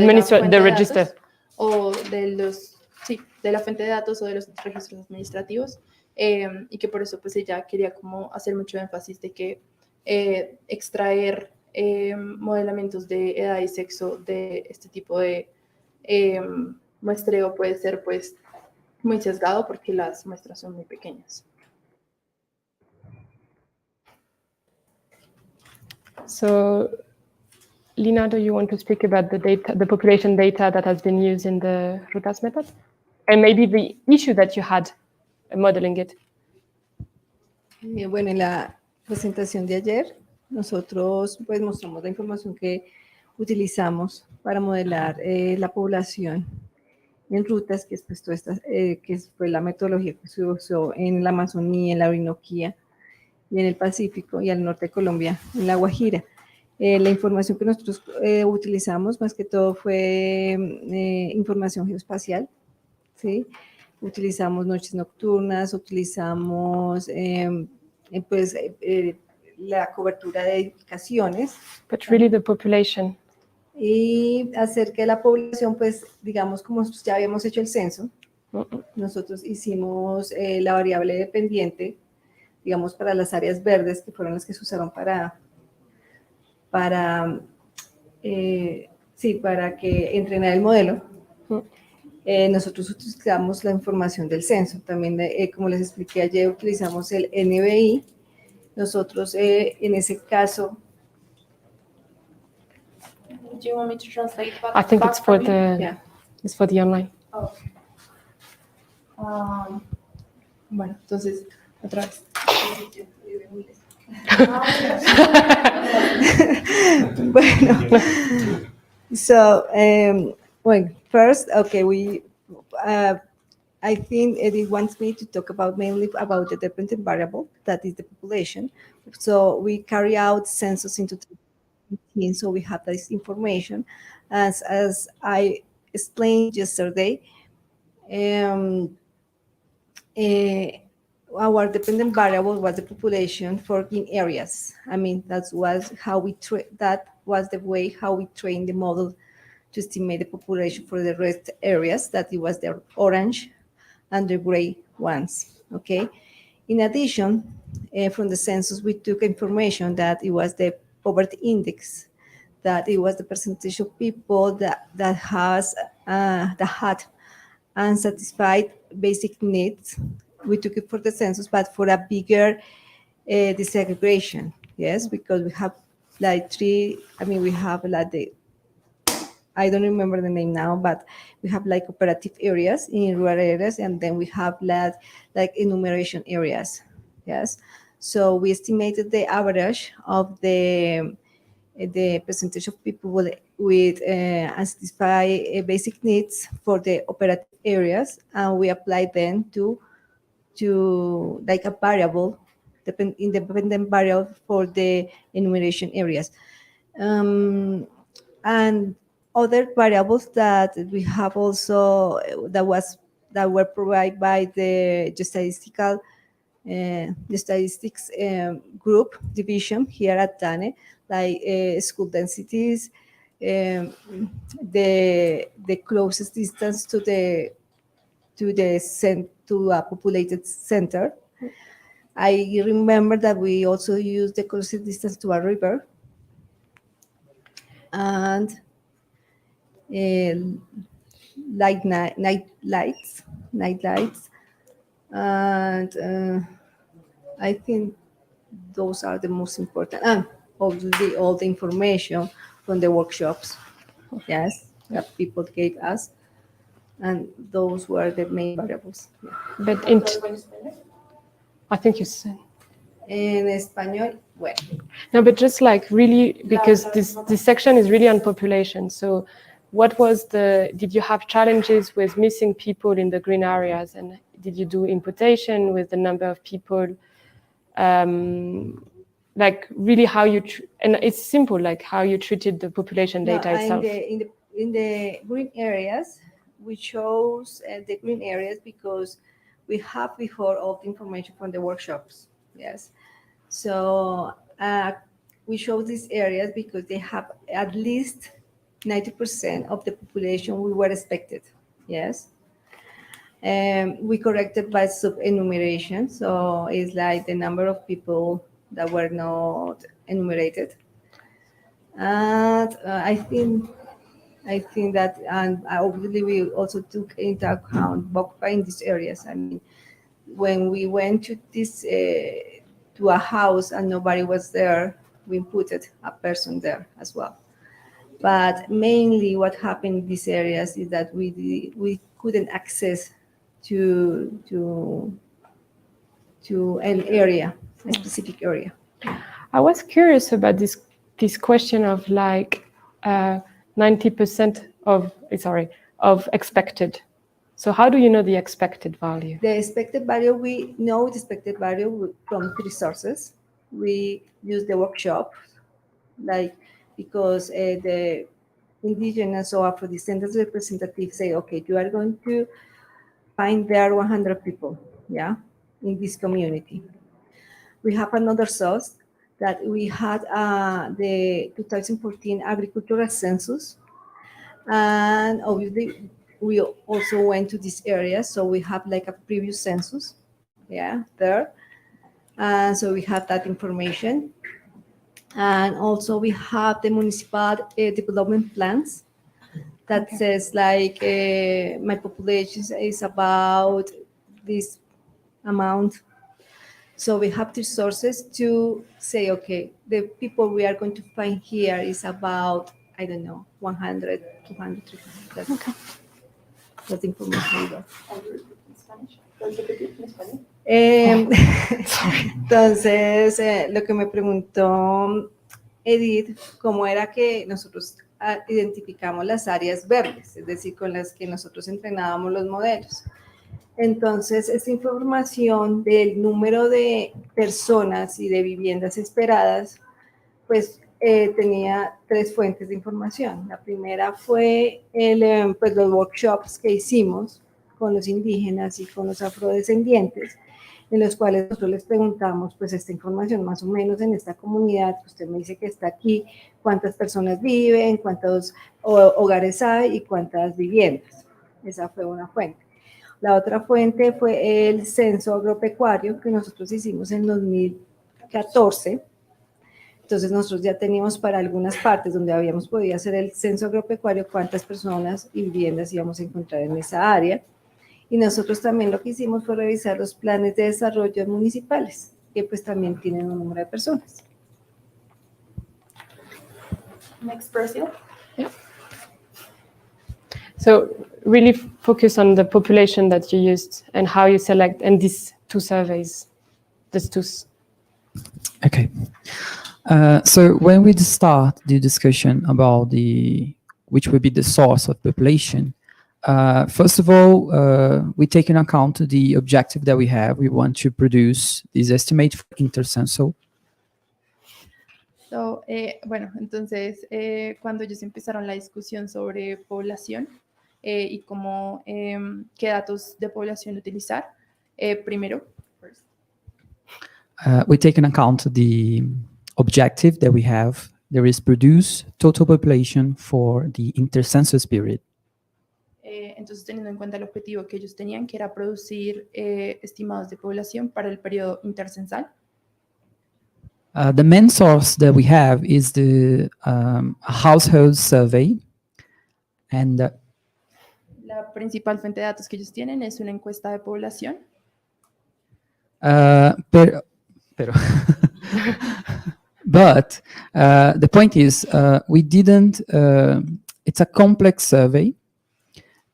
the register. O de la fuente de datos o de los registros administrativos, y que por eso pues ella quería como hacer mucho énfasis de que extraer modelamientos de edad y sexo de este tipo de muestreo puede ser pues muy sesgado porque las muestras son muy pequeñas. So, Lina, do you want to speak about the population data that has been used in the RUTAS method? And maybe the issue that you had modeling it. Bueno, en la presentación de ayer, nosotros pues mostramos la información que utilizamos para modelar la población en rutas, que, pues, que fue la metodología que se usó en la Amazonía, en la Orinoquía y en el Pacífico y al norte de Colombia, en la Guajira. La información que nosotros utilizamos más que todo fue información geoespacial, ¿sí? Utilizamos noches nocturnas, utilizamos la cobertura de edificaciones. But really the population. Y acerca de la población, pues digamos como ya habíamos hecho el censo, nosotros hicimos la variable dependiente, digamos para las áreas verdes, que fueron las que se usaron para que entrenar el modelo. nosotros utilizamos la información del censo. También, como les expliqué ayer, utilizamos el NBI. Nosotros, en ese caso, Do you want me to translate back? I think it's for me? the yeah. it's for the online. Oh. Bueno, entonces, otra vez. Bueno, so, well, first, okay, I think it wants me to talk about mainly about the dependent variable, that is the population. So we carry out census into 2018, so we have this information. As I explained yesterday, our dependent variable was the population for in areas. I mean, that was the way how we trained the model to estimate the population for the rest areas, that it was the orange and the gray ones, okay? In addition, from the census, we took information that it was the poverty index, that it was the percentage of people that had unsatisfied basic needs. We took it for the census, but for a bigger desegregation, yes, because we have like we have like I don't remember the name now, but we have like operative areas in rural areas, and then we have like enumeration areas, yes. So we estimated the average of the percentage of people with unsatisfied basic needs for the operative areas, and we applied them to like a variable, independent variable for the enumeration areas. And other variables that we have also that were provided by the statistics group division here at DANE, like school densities, the closest distance to a populated center. I remember that we also use the closest distance to a river, and night lights, and I think those are the most important. And obviously, all the information from the workshops, yes, that people gave us, and those were the main variables. Yeah. But I think you said. En español, bueno. No, but just like really, because this section is really on population. So did you have challenges with missing people in the green areas? And did you do imputation with the number of people? Like really how and it's simple, like how you treated the population data itself. In the green areas, we chose the green areas because we have before all the information from the workshops, yes. So we chose these areas because they have at least 90% of the population we were expected, yes. We corrected by sub-enumeration, so it's like the number of people that were not enumerated. And I think that, and obviously we also took into account BOCPA in these areas. I mean, when we went to this to a house and nobody was there, we inputted a person there as well. But mainly what happened in these areas is that we couldn't access to an area, a specific area. I was curious about this question of like 90% of expected. So how do you know the expected value? The expected value, we know the expected value from 3 sources. We use the workshop, like, because the indigenous or Afro-descendants representatives say, okay, you are going to find there 100 people, yeah, in this community. We have another source that we had the 2014 agricultural census, and obviously we also went to this area, so we have like a previous census, yeah, there, and so we have that information. And also we have the municipal development plans that Okay. says like my population is about this amount. So we have the sources to say, okay, the people we are going to find here is about, I don't know, 100, 200, 300. That's the information we got. Entonces, lo que me preguntó Edith, cómo era que nosotros identificamos las áreas verdes, es decir, con las que nosotros entrenábamos los modelos. Entonces, esta información del número de personas y de viviendas esperadas, pues tenía 3 fuentes de información. La primera fue pues, los workshops que hicimos con los indígenas y con los afrodescendientes, en los cuales nosotros les preguntamos, pues esta información más o menos en esta comunidad, que usted me dice que está aquí, cuántas personas viven, cuántos hogares hay y cuántas viviendas. Esa fue una fuente. La otra fuente fue el censo agropecuario que nosotros hicimos en 2014. Entonces nosotros ya teníamos para algunas partes donde habíamos podido hacer el censo agropecuario cuántas personas y viviendas íbamos a encontrar en esa área. Y nosotros también lo que hicimos fue revisar los planes de desarrollo municipales, que pues también tienen un número de personas. Next, Brazil. So really focus on the population that you used and how you select, and these 2 surveys, these 2. Okay. So when we start the discussion about which will be the source of population, first of all, we take into account the objective that we have. We want to produce this estimate for intercensal. So, bueno, entonces, cuando ellos empezaron la discusión sobre población y cómo, qué datos de población utilizar, primero, We take into account the objective that we have. There is produce total population for the intercensus period. entonces teniendo en cuenta el objetivo que ellos tenían, que era producir estimados de población para el periodo intercensal. The main source that we have is the household survey, and La principal fuente de datos que ellos tienen es una encuesta de población. pero but the point is we didn't. It's a complex survey.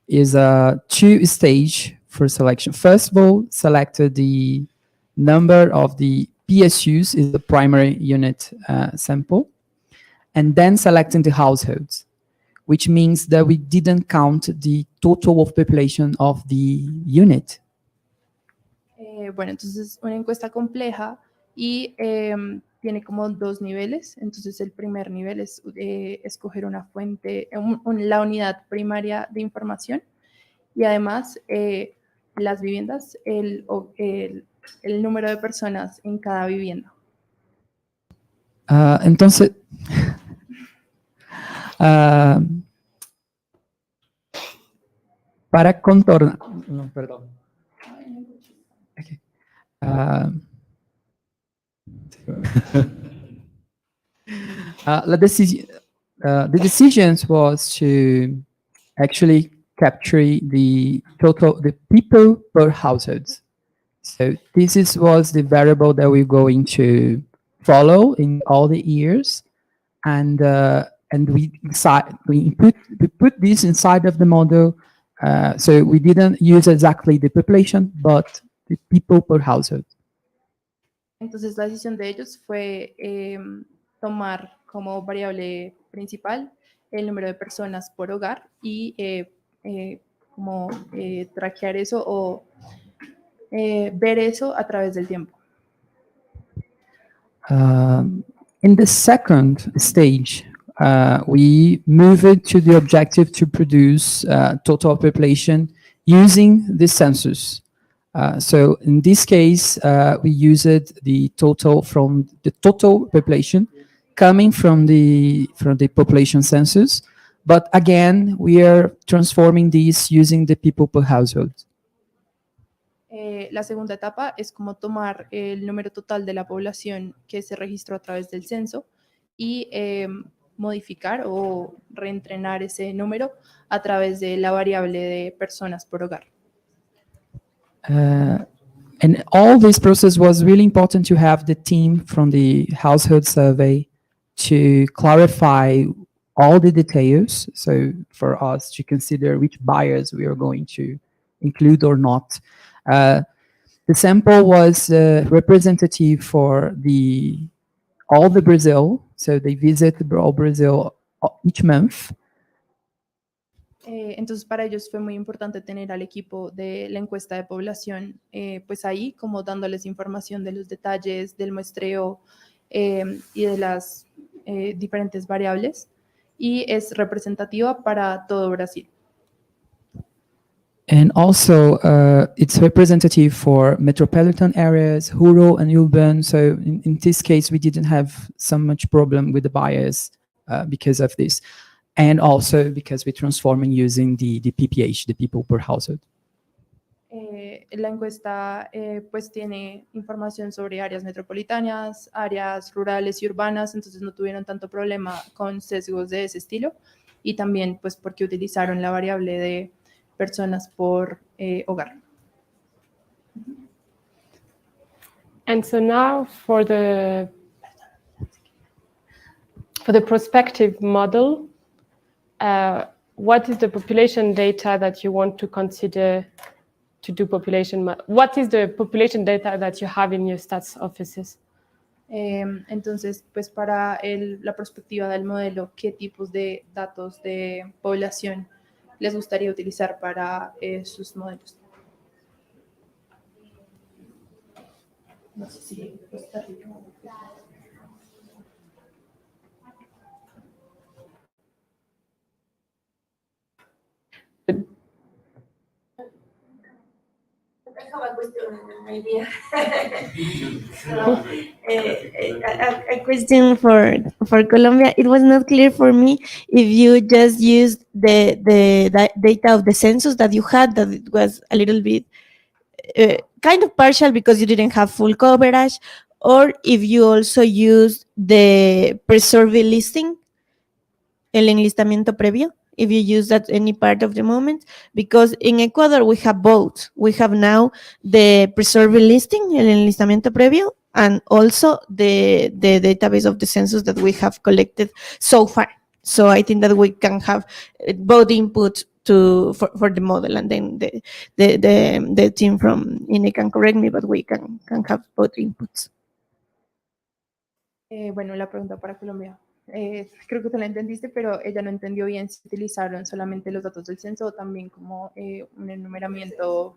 Is a 2-stage for selection. First of all, selected the number of the PSUs is the primary unit sample, and then selecting the households, which means that we didn't count the total of population of the unit. Bueno, entonces una encuesta compleja y tiene como 2 niveles. Entonces el primer nivel es escoger una fuente, la unidad primaria de información y además las viviendas, el número de personas en cada vivienda. Entonces, para contornar, no, perdón. Okay. The decisions was to actually capture the people per household. So this was the variable that we're going to follow in all the years, and we put this inside of the model. So we didn't use exactly the population, but the people per household. Entonces la decisión de ellos fue tomar como variable principal el número de personas por hogar y como traquear eso o ver eso a través del tiempo. In the second stage, we moved to the objective to produce total population using the census. So in this case, we used the total from the total population coming from the population census, but again, we are transforming this using the people per household. La segunda etapa es como tomar el número total de la población que se registró a través del censo y modificar o reentrenar ese número a través de la variable de personas por hogar. And all this process was really important to have the team from the household survey to clarify all the details. So for us to consider which buyers we are going to include or not. The sample was representative for all the Brazil. So they visit all Brazil each month. Entonces para ellos fue muy importante tener al equipo de la encuesta de población pues ahí como dándoles información de los detalles del muestreo y de las diferentes variables y es representativa para todo Brasil. And also, it's representative for metropolitan areas, rural and urban. So in this case, we didn't have so much problem with the bias because of this. And also because we're transforming using the PPH, the people per household. La encuesta pues tiene información sobre áreas metropolitanas, áreas rurales y urbanas, entonces no tuvieron tanto problema con sesgos de ese estilo y también pues porque utilizaron la variable de personas por hogar. And so now for the prospective model, what is the population data that you want to consider to do what is the population data that you have in your stats offices? Entonces, pues para la perspectiva del modelo, ¿qué tipos de datos de población les gustaría utilizar para sus modelos? No sé si I have a question, maybe. A question for Colombia. It was not clear for me if you just used the data of the census that you had, that it was a little bit kind of partial because you didn't have full coverage, or if you also used the pre-survey listing, el enlistamiento previo. If you use that any part of the moment, because in Ecuador we have both. We have now the pre-survey listing, el enlistamiento previo, and also the database of the census that we have collected so far. So I think that we can have both input for the model, and then the team from INE can correct me, but we can have both inputs. Bueno, la pregunta para Colombia. Creo que tú la entendiste, pero ella no entendió bien si utilizaron solamente los datos del censo o también como un enumeramiento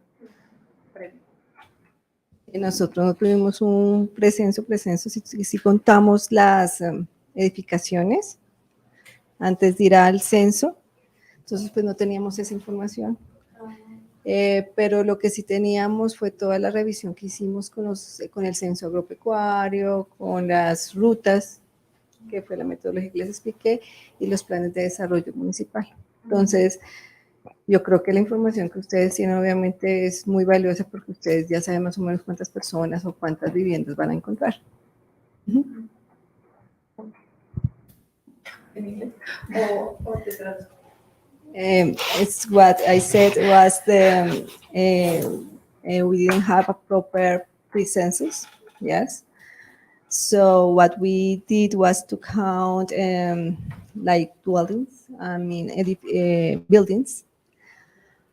previo. Nosotros no tuvimos un precenso si contamos las edificaciones antes de ir al censo, entonces pues no teníamos esa información. Pero lo que sí teníamos fue toda la revisión que hicimos con el censo agropecuario, con las rutas, que fue la metodología que les expliqué, y los planes de desarrollo municipal. Entonces, yo creo que la información que ustedes tienen obviamente es muy valiosa porque ustedes ya saben más o menos cuántas personas o cuántas viviendas van a encontrar. ¿En inglés? ¿O te traduzco? It's what I said was we didn't have a proper pre-census, yes. So what we did was to count like dwellings, buildings,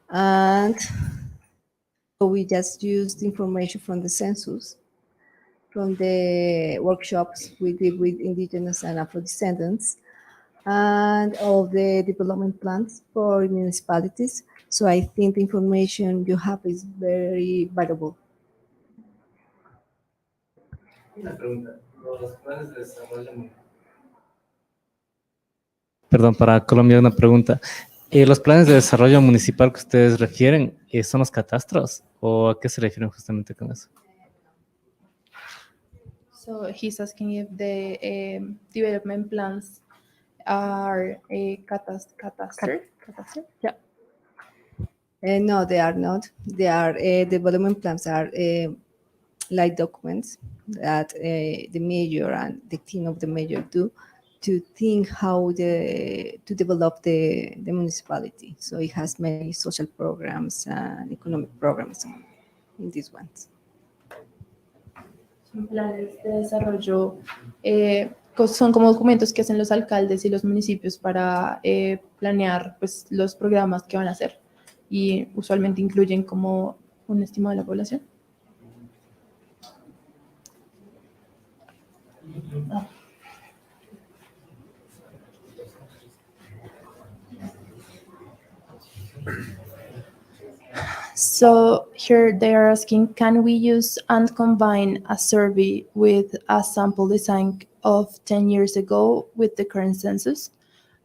and so we just used information from the census, from the workshops we did with indigenous and Afro-descendants, and all the development plans for municipalities. So I think the information you have is very valuable. Una pregunta. Los planes de desarrollo. Perdón, para Colombia una pregunta. ¿Los planes de desarrollo municipal que ustedes refieren son los catastros? ¿O a qué se refieren justamente con eso? So he's asking if the development plans are catastrophe? Yeah. No, they are not. They are development plans are like documents that the mayor and the team of the mayor do to think how to develop the municipality. So it has many social programs and economic programs in these ones. Son planes de desarrollo, son como documentos que hacen los alcaldes y los municipios para planear pues, los programas que van a hacer y usualmente incluyen como un estimado de la población. So here they are asking, can we use and combine a survey with a sample design of 10 years ago with the current census?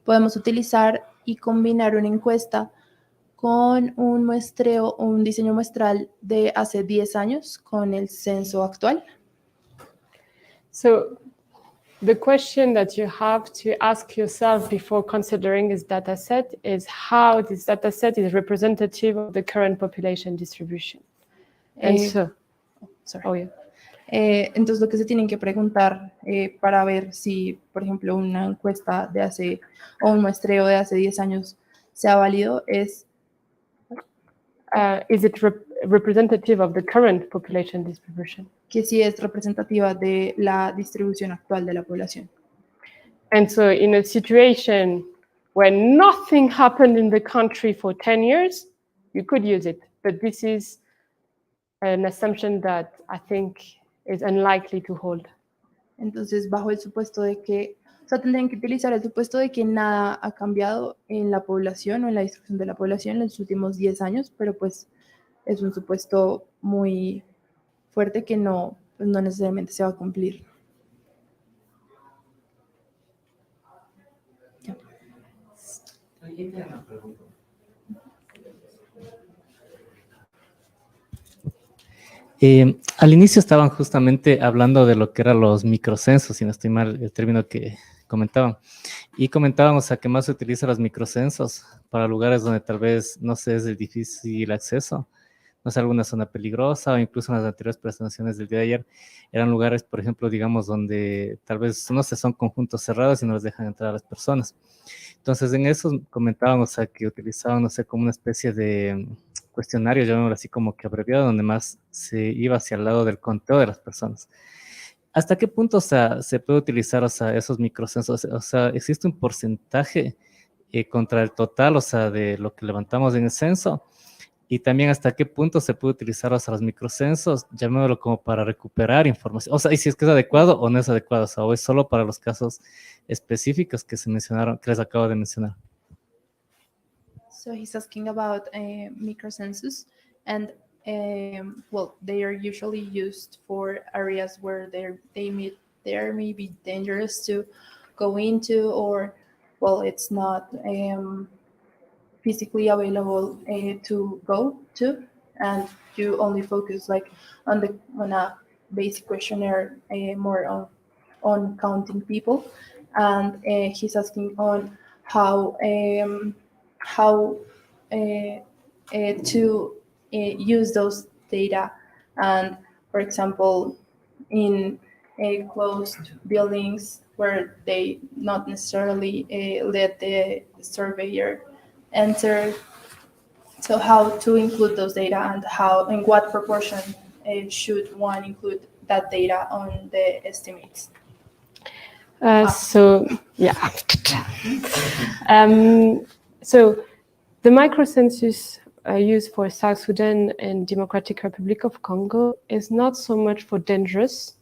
Podemos utilizar y combinar una encuesta con un muestreo o un diseño muestral de hace 10 años con el censo actual. So the question that you have to ask yourself before considering this data set is how this data set is representative of the current population distribution. And so, Sorry. oh yeah. Entonces lo que se tienen que preguntar para ver si, por ejemplo, una encuesta de hace o un muestreo de hace 10 años sea válido es Is it representative of the current population distribution? que si es representativa de la distribución actual de la población. And so in a situation where nothing happened in the country for 10 years, you could use it. But this is an assumption that I think is unlikely to hold. Entonces, bajo el supuesto de que, o sea, tendrían que utilizar el supuesto de que nada ha cambiado en la población o en la distribución de la población en los últimos 10 años, pero pues es un supuesto muy fuerte que no, pues, no necesariamente se va a cumplir. Ya. Al inicio estaban justamente hablando de lo que eran los microcensos, si no estoy mal el término que comentaban. Y comentaban, o sea, que más se utilizan los microcensos para lugares donde tal vez, no sé, es de difícil acceso, no sé, alguna zona peligrosa o incluso en las anteriores presentaciones del día de ayer, eran lugares, por ejemplo, digamos, donde tal vez, no sé, son conjuntos cerrados y no les dejan entrar a las personas. Entonces, en eso comentaban, o sea, que utilizaban, no sé, como una especie de cuestionario, llamémoslo así como que abreviado, donde más se iba hacia el lado del conteo de las personas. ¿Hasta qué punto, o sea, se puede utilizar, o sea, esos microcensos? O sea, ¿existe un porcentaje contra el total, o sea, de lo que levantamos en el censo? Y también hasta qué punto se puede utilizar, o sea, los microcensos, llamémoslo como para recuperar información. O sea, y si es que es adecuado o no es adecuado, o sea, o es solo para los casos específicos que se mencionaron, que les acabo de mencionar. So he's asking about microcensus, and well, they are usually used for areas where they may be dangerous to go into, or well, it's not physically available to go to, and you only focus like on a basic questionnaire, more on counting people, and he's asking on how to use those data, and for example, in closed buildings where they not necessarily let the surveyor enter. So how to include those data, and how, in what proportion should one include that data on the estimates? So yeah. So the microcensus used for South Sudan and Democratic Republic of Congo is not so much for dangerous,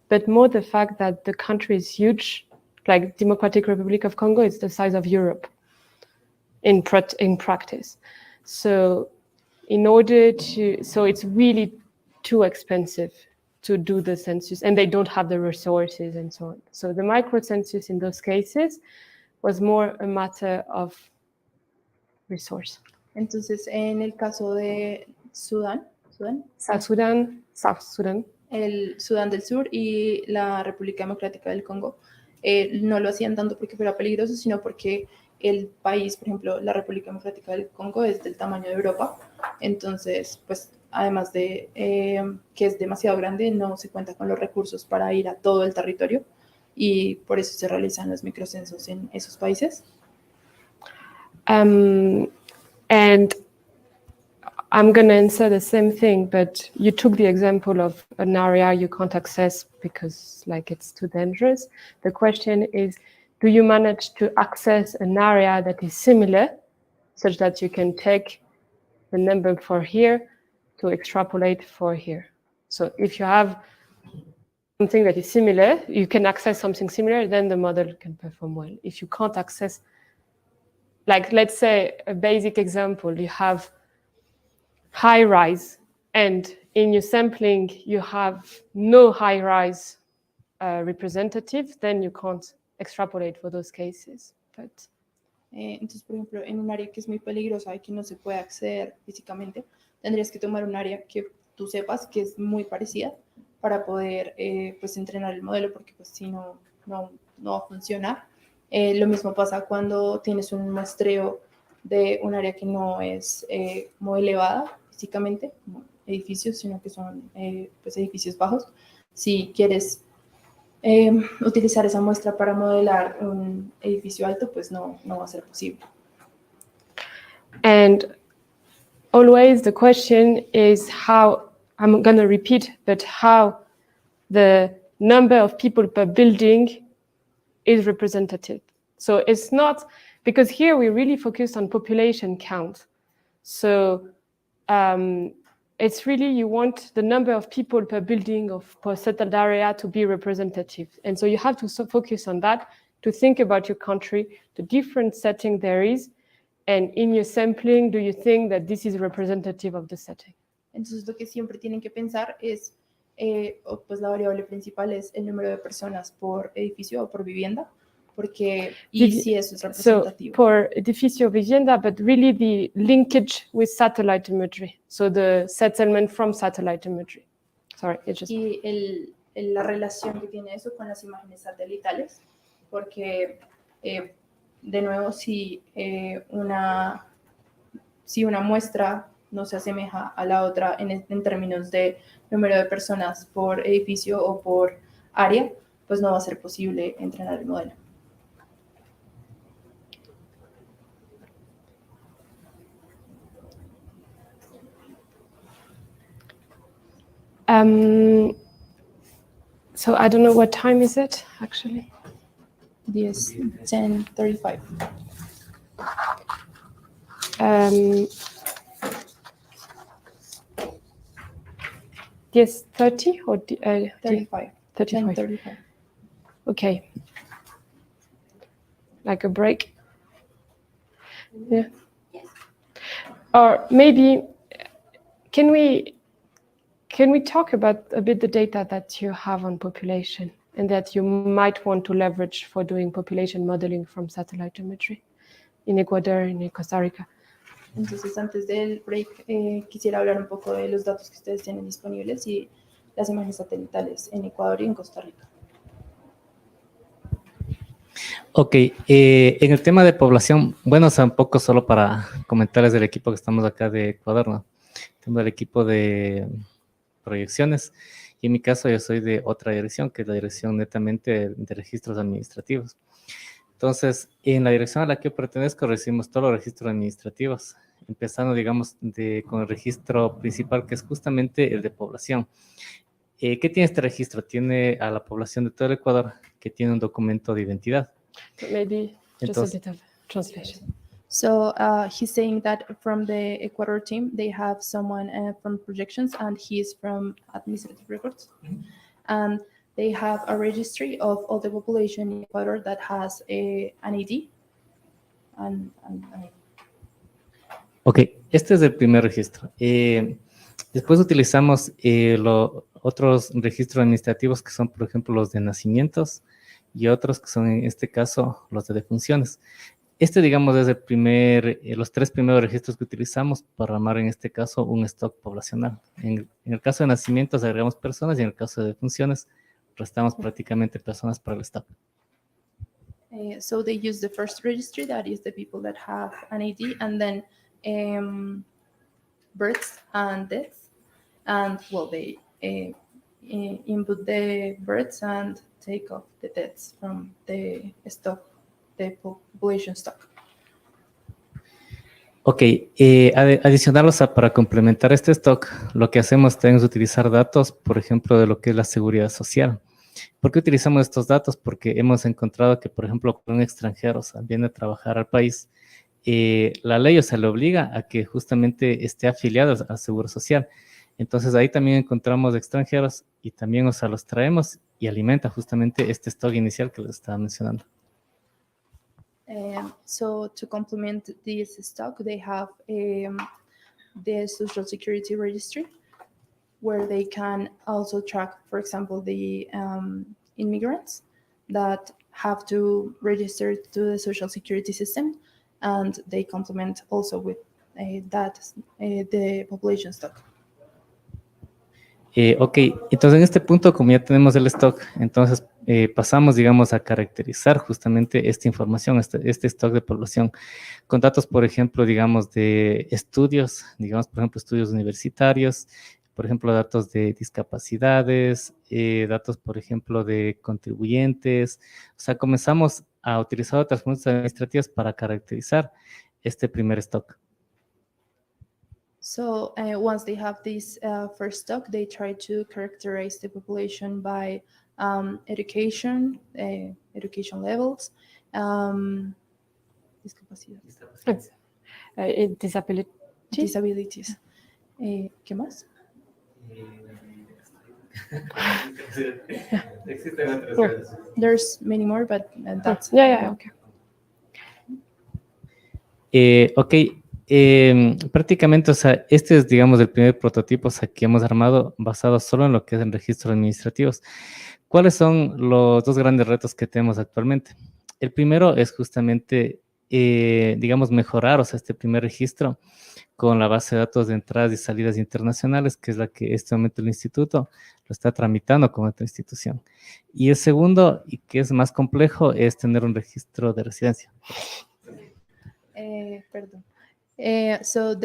but more the fact that the country is huge. Like Democratic Republic of Congo is the size of Europe in practice. So it's really too expensive to do the census, and they don't have the resources and so on. So the microcensus in those cases was more a matter of resource. Entonces, en el caso de South Sudan, el Sudán del Sur y la República Democrática del Congo, no lo hacían tanto porque fuera peligroso, sino porque el país, por ejemplo, la República Democrática del Congo es del tamaño de Europa, entonces, pues, además de que es demasiado grande, no se cuenta con los recursos para ir a todo el territorio, y por eso se realizan los microcensos en esos países. And I'm going to answer the same thing, but you took the example of an area you can't access because like it's too dangerous. The question is, do you manage to access an area that is similar such that you can take the number for here to extrapolate for here? So if you have something that is similar, you can access something similar, then the model can perform well. If you can't access, like let's say a basic example, you have high rise and in your sampling you have no high rise representative, then you can't extrapolate for those cases. But Entonces, por ejemplo, en un área que es muy peligrosa y que no se puede acceder físicamente, tendrías que tomar un área que tú sepas que es muy parecida para poder pues entrenar el modelo, porque pues si no va a funcionar. Lo mismo pasa cuando tienes un muestreo de un área que no es muy elevada físicamente, como edificios, sino que son pues edificios bajos. Si quieres utilizar esa muestra para modelar un edificio alto, pues no va a ser posible. And always the question is how, I'm going to repeat, but how the number of people per building is representative. So it's not, because here we really focus on population count. So it's really, you want the number of people per building of per settled area to be representative. And so you have to focus on that, to think about your country, the different setting there is, and in your sampling, do you think that this is representative of the setting? Entonces lo que siempre tienen que pensar es, pues la variable principal es el número de personas por edificio o por vivienda, porque si eso es representativo. So for edificio vivienda, but really the linkage with satellite imagery. So the settlement from satellite imagery. Sorry, it just... Y la relación que tiene eso con las imágenes satelitales, porque de nuevo si una muestra no se asemeja a la otra en términos de número de personas por edificio o por área, pues no va a ser posible entrenar el modelo. So I don't know what time is it actually. 10:35. Yes, 30 or 35. 35. 10:35. Okay. Like a break. Yeah. Or maybe can we talk about a bit the data that you have on population and that you might want to leverage for doing population modeling from satellite imagery in Ecuador and in Costa Rica? Entonces, antes del break, quisiera hablar un poco de los datos que ustedes tienen disponibles y las imágenes satelitales en Ecuador y en Costa Rica. Ok, en el tema de población, bueno, o sea, un poco solo para comentarles del equipo que estamos acá de Ecuador, ¿no? Tengo el equipo de proyecciones y en mi caso yo soy de otra dirección, que es la dirección netamente de registros administrativos. Entonces, en la dirección a la que yo pertenezco recibimos todos los registros administrativos, empezando, digamos, con el registro principal, que es justamente el de población. ¿Qué tiene este registro? Tiene a la población de todo el Ecuador, que tiene un documento de identidad. Maybe just Entonces, a bit of translation. So he's saying that from the Ecuador team, they have someone from projections and he's from administrative records. And they have a registry of all the population in Ecuador that has an ID. Ok, este es el primer registro. Después utilizamos los otros registros administrativos que son, por ejemplo, los de nacimientos y otros que son, en este caso, los de defunciones. Este, digamos, es los tres primeros registros que utilizamos para armar, en este caso, un stock poblacional. En el caso de nacimientos agregamos personas y en el caso de defunciones restamos prácticamente personas para el stock. So they use the first registry, that is the people that have an ID, and then births and deaths. And well, they input the births and take off the deaths from the stock, the population stock. Ok, adicional, o sea, para complementar este stock, lo que hacemos también es utilizar datos, por ejemplo, de lo que es la seguridad social. ¿Por qué utilizamos estos datos? Porque hemos encontrado que, por ejemplo, cuando un extranjero, o sea, viene a trabajar al país, la ley, o sea, le obliga a que justamente esté afiliado al Seguro Social. Entonces, ahí también encontramos extranjeros y también, o sea, los traemos y alimenta justamente este stock inicial que les estaba mencionando. So to complement this stock, they have the Social Security Registry, where they can also track, for example, the immigrants that have to register to the Social Security system, and they complement also with the population stock. Ok, entonces en este punto, como ya tenemos el stock, entonces pasamos, digamos, a caracterizar justamente esta información, este stock de población, con datos, por ejemplo, digamos, de estudios, digamos, por ejemplo, estudios universitarios, por ejemplo, datos de discapacidades, datos, por ejemplo, de contribuyentes. O sea, comenzamos a utilizar otras fuentes administrativas para caracterizar este primer stock. So once they have this first stock, they try to characterize the population by education, education levels, discapacidades, Disability. disabilities. ¿Qué más? There's many more, but that's Yeah, okay. Ok, prácticamente, o sea, este es, digamos, el primer prototipo, o sea, que hemos armado basado solo en lo que es en registros administrativos. ¿Cuáles son los dos grandes retos que tenemos actualmente? El primero es justamente, digamos, mejorar, o sea, este primer registro con la base de datos de entradas y salidas internacionales, que es la que este momento el instituto lo está tramitando con otra institución. Y el segundo, y que es más complejo, es tener un registro de residencia. Perdón. So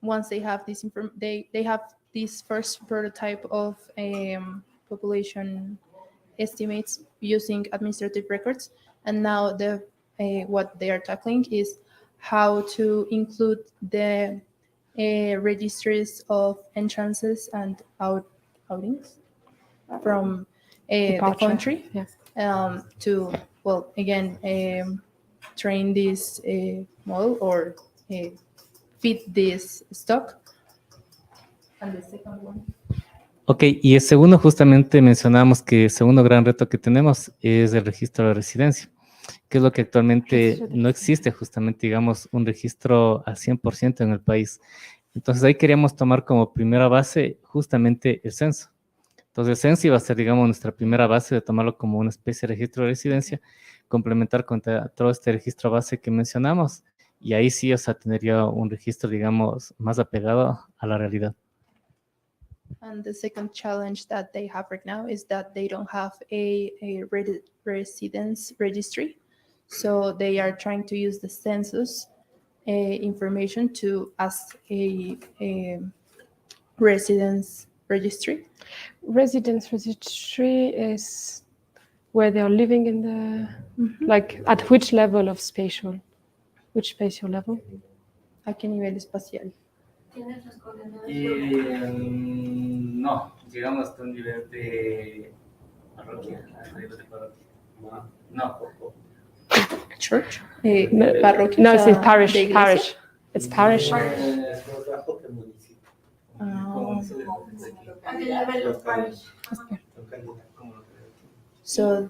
once they have this they have this first prototype of population estimates using administrative records, and now what they are tackling is how to include the registries of entrances and outings from the Departure, country, yes. to, well, again, train this model or fit this stock. And the second one. Ok, y el segundo, justamente mencionábamos que el segundo gran reto que tenemos es el registro de residencia, que es lo que actualmente no existe, justamente, digamos, un registro al 100% en el país. Entonces ahí queríamos tomar como primera base justamente el censo. Entonces el censo iba a ser, digamos, nuestra primera base de tomarlo como una especie de registro de residencia, complementar con todo este registro base que mencionamos, y ahí sí, o sea, tendría un registro, digamos, más apegado a la realidad. And the second challenge that they have right now is that they don't have a residence registry. So they are trying to use the census information as a residence registry. Residence registry is where they are living in the, like, at which level of spatial? Which spatial level? ¿A qué nivel espacial? No, llegamos hasta un nivel de parroquia, No. Church? No, Parroquia. no, it's parish. ¿De iglesia? Parish. It's parish. So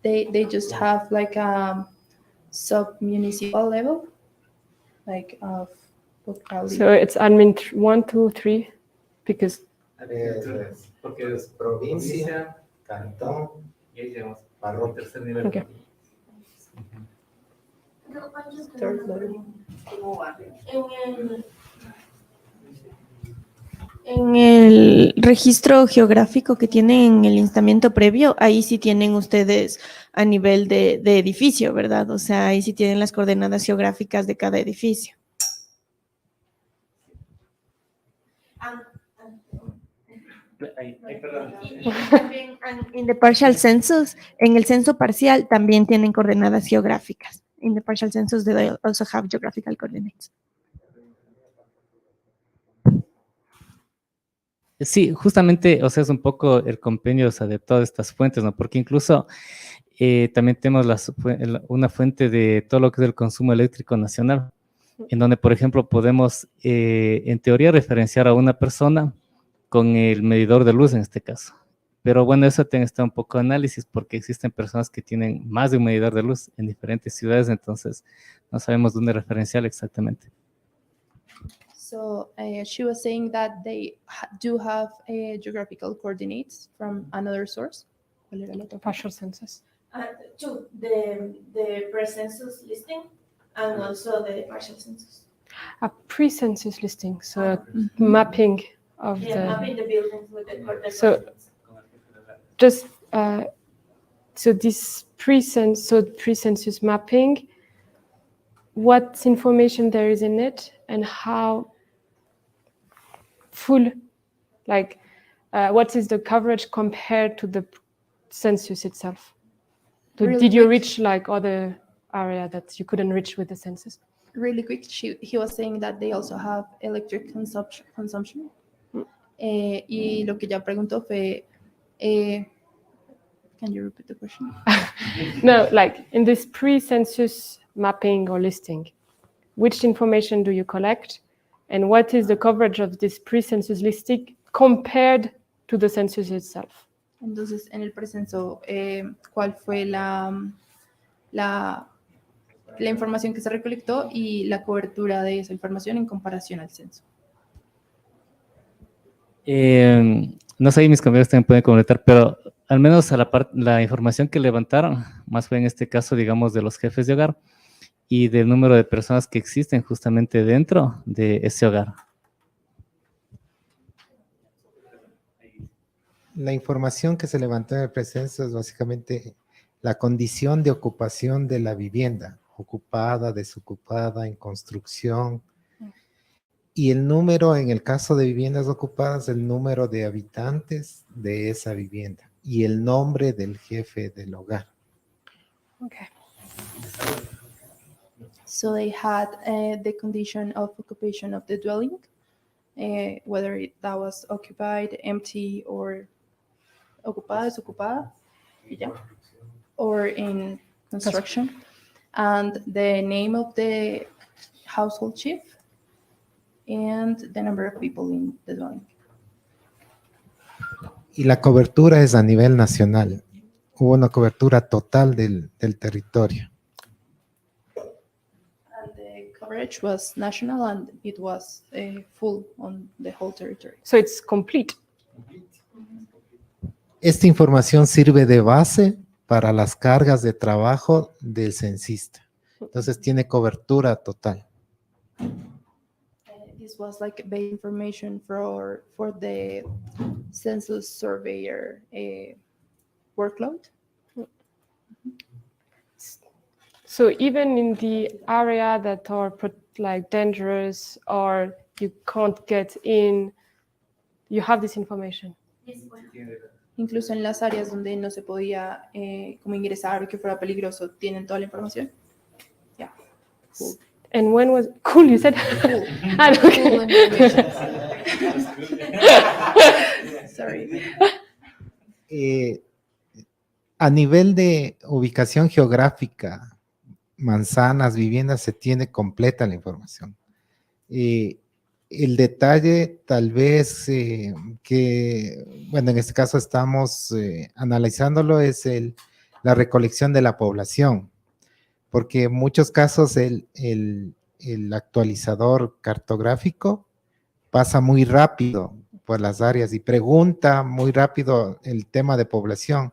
they just have like a sub-municipal level, like of locality. So it's admin 1, 2, 3, because Porque es provincia, cantón, parroquia. okay. Third level. En el registro geográfico que tienen en el instamiento previo, ahí sí tienen ustedes a nivel de edificio, ¿verdad? O sea, ahí sí tienen las coordenadas geográficas de cada edificio. También, in the partial census, en el censo parcial también tienen coordenadas geográficas. In the partial census, they also have geographical coordinates. Sí, justamente, o sea, es un poco el compendio, o sea, de todas estas fuentes, ¿no? Porque incluso también tenemos una fuente de todo lo que es el consumo eléctrico nacional, en donde, por ejemplo, podemos, en teoría, referenciar a una persona con el medidor de luz en este caso. Pero bueno, eso tiene que estar un poco de análisis porque existen personas que tienen más de un medidor de luz en diferentes ciudades, entonces no sabemos dónde referenciar exactamente. So she was saying that they do have geographical coordinates from another source. ¿Cuál era el otro? Partial census. Two, the per-census listing and also the partial census. A pre-census listing, so mapping of Mapping the. the buildings with the So- Just so this pre-census mapping, what information there is in it, and how full, like, what is the coverage compared to the census itself? So Really did you quick. reach like other area that you couldn't reach with the census? Really quick, he was saying that they also have electric consumption. Y lo que ella preguntó fue, can you repeat the question? No, like in this pre-census mapping or listing, which information do you collect, and what is the coverage of this pre-census listing compared to the census itself? Entonces, en el precenso, ¿cuál fue la información que se recolectó y la cobertura de esa información en comparación al censo? No sé, mis compañeros también pueden comentar, pero al menos la información que levantaron, más fue en este caso, digamos, de los jefes de hogar y del número de personas que existen justamente dentro de ese hogar. La información que se levantó en el precenso es básicamente la condición de ocupación de la vivienda, ocupada, desocupada, en construcción, y el número, en el caso de viviendas ocupadas, el número de habitantes de esa vivienda y el nombre del jefe del hogar. Okay. So they had the condition of occupation of the dwelling, whether that was occupied, empty, or ocupada, desocupada, y ya, or in construction, and the name of the household chief, and the number of people in the dwelling. Y la cobertura es a nivel nacional. Hubo una cobertura total del territorio. And the coverage was national, and it was full on the whole territory. So it's complete. Esta información sirve de base para las cargas de trabajo del censista. Entonces tiene cobertura total. This was like base information for the census surveyor workload. So even in the area that are like dangerous or you can't get in, you have this information. Incluso en las áreas donde no se podía como ingresar o que fuera peligroso, tienen toda la información. Yeah. Cool. And when was cool? You said. Cool. Ah, okay. Cool information. Sorry. A nivel de ubicación geográfica, manzanas, viviendas, se tiene completa la información. El detalle tal vez que, bueno, en este caso estamos analizándolo es la recolección de la población, porque en muchos casos el actualizador cartográfico pasa muy rápido por las áreas y pregunta muy rápido el tema de población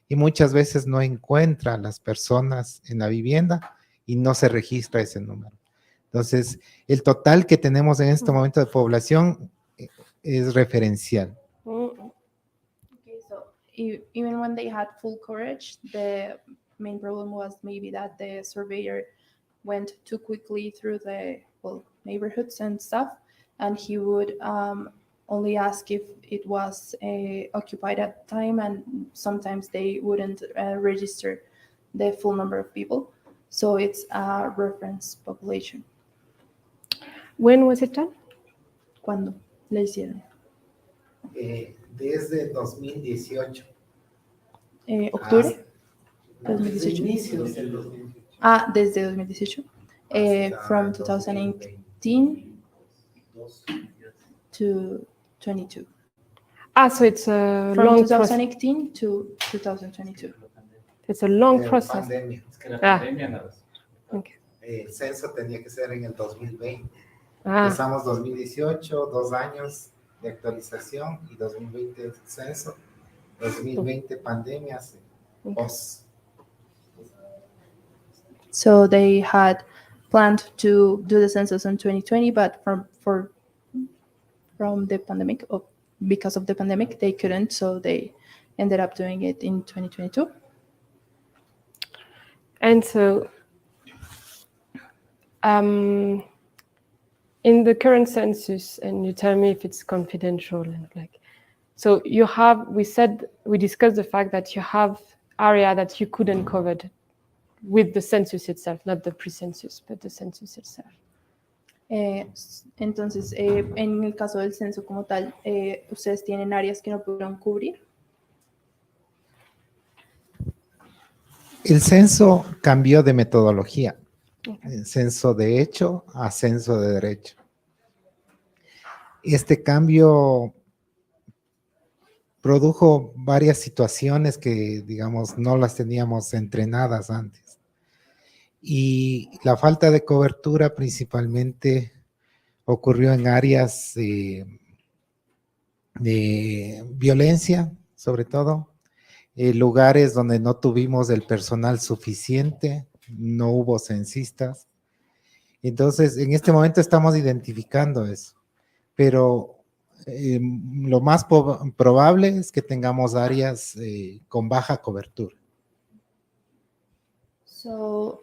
y muchas veces no encuentra a las personas en la vivienda y no se registra ese número. Entonces, el total que tenemos en este momento de población es referencial. Okay, so even when they had full coverage, the main problem was maybe that the surveyor went too quickly through the neighborhoods and stuff, and he would only ask if it was occupied at the time, and sometimes they wouldn't register the full number of people. So it's a reference population. When was it done? ¿Cuándo le hicieron? Desde 2018. ¿Octubre? Hasta 2018. inicios del 2018. Ah, desde 2018. From 2018 to 22. Ah, so it's a From long process. 2018 to 2022. It's a long process. Pandemia. Okay. El censo tenía que ser en el 2020. Ah, Empezamos 2018, 2 años de actualización, y 2020 censo, 2020 pandemia, post. So they had planned to do the census in 2020, but from the pandemic, because of the pandemic, they couldn't. So they ended up doing it in 2022. and so in the current census, and you tell me if it's confidential, and like, so you have, we discussed the fact that you have area that you couldn't cover with the census itself, not the pre-census, but the census itself. Entonces, en el caso del censo como tal, ustedes tienen áreas que no pudieron cubrir. El censo cambió de metodología. El censo de hecho a censo de derecho. Este cambio produjo varias situaciones que, digamos, no las teníamos entrenadas antes. Y la falta de cobertura principalmente ocurrió en áreas de violencia, sobre todo, lugares donde no tuvimos el personal suficiente, no hubo censistas. Entonces, en este momento estamos identificando eso, pero lo más probable es que tengamos áreas con baja cobertura. So,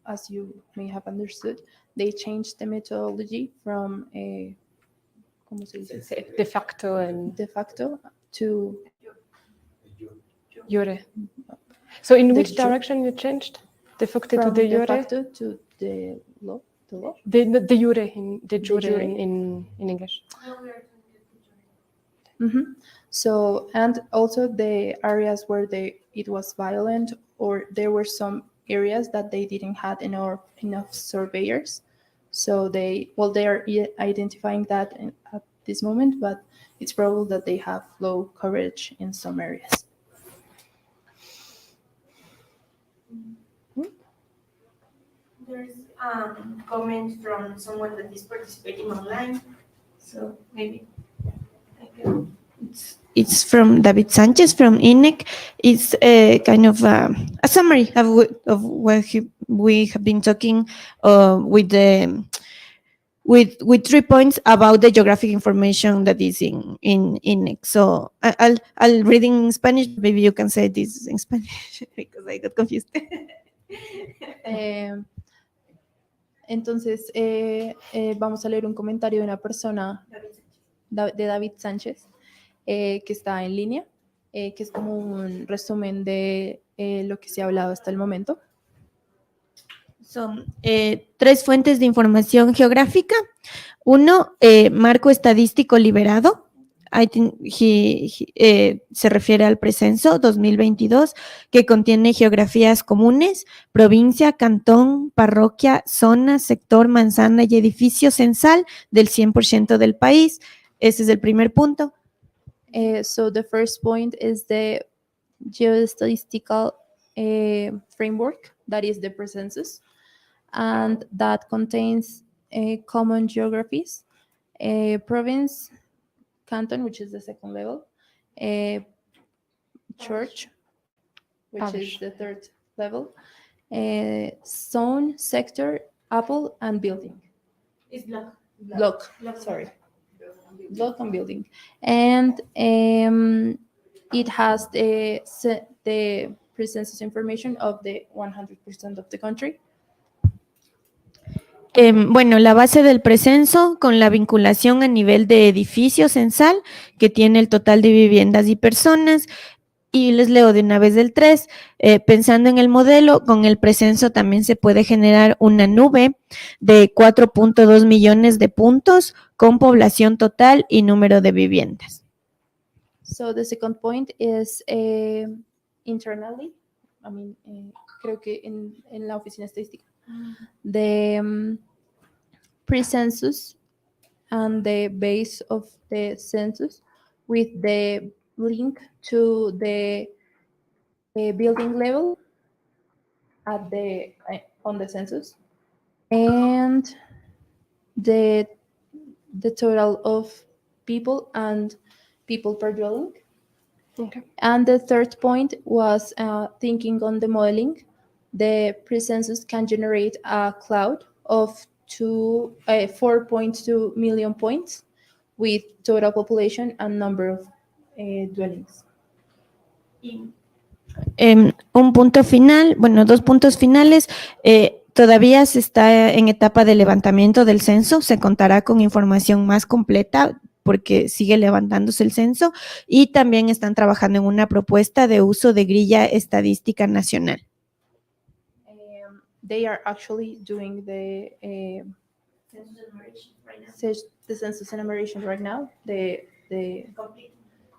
as you may have understood, they changed the methodology from ¿cómo se dice? De facto and De facto to jure. So in De which jure. direction you changed? De facto to from de de jure? facto to the law. The law. De jure, de jure jure. in English. Mm-hmm. So, and also the areas where it was violent, or there were some areas that they didn't have enough surveyors. So they are identifying that at this moment, but it's probable that they have low coverage in some areas. There's comment from someone that is participating online, so maybe I can. It's from David Sanchez from INEC. It's a kind of a summary of what we have been talking with 3 points about the geographic information that is in INEC. So I'll read in Spanish. Maybe you can say this in Spanish because I got confused. Entonces, vamos a leer un comentario de una persona, de David Sánchez, que está en línea, que es como un resumen de lo que se ha hablado hasta el momento. Son 3 fuentes de información geográfica. 1, marco estadístico liberado. I think se refiere al precenso 2022, que contiene geografías comunes, provincia, cantón, parroquia, zona, sector, manzana y edificio censal del 100% del país. Ese es el primer punto. So the first point is the geostatistical framework, that is the census, and that contains common geographies, province, canton, which is the second level, church, which is the third level, zone, sector, apple, and building. It's block. Block, sorry. Block and building. And it has the pre-census information of the 100% of the country. Bueno, la base del precenso con la vinculación a nivel de edificio censal, que tiene el total de viviendas y personas. Y les leo de una vez del 3, pensando en el modelo, con el precenso también se puede generar una nube de 4.2 millones de puntos con población total y número de viviendas. So the second point is internally, I mean, creo que en la oficina estadística, the pre-census and the base of the census with the link to the building level at the on the census and the total of people and people per dwelling. Okay. And the third point was thinking on the modeling. The pre-census can generate a cloud of 4.2 million points with total population and number of dwellings. Un punto final, bueno, 2 puntos finales. Todavía se está en etapa de levantamiento del censo, se contará con información más completa porque sigue levantándose el censo y también están trabajando en una propuesta de uso de grilla estadística nacional. They are actually doing the census enumeration right now, the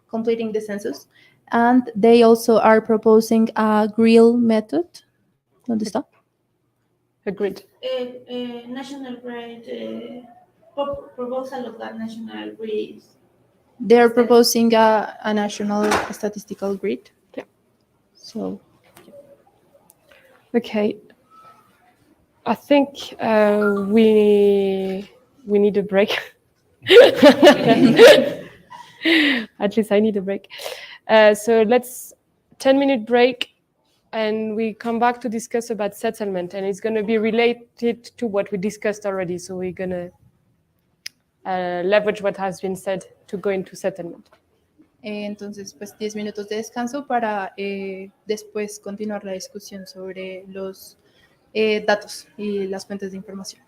completing the census, and they also are proposing a grill method. ¿Dónde está? Agreed. National Grid, proposal of that National Grid. They are proposing a national statistical grid. Yeah. So Okay. I think we need a break. At least I need a break. So let's 10-minute break, and we come back to discuss about settlement, and it's going to be related to what we discussed already. So we're going to leverage what has been said to go into settlement. entonces, pues 10 minutos de descanso para después continuar la discusión sobre los datos y las fuentes de información.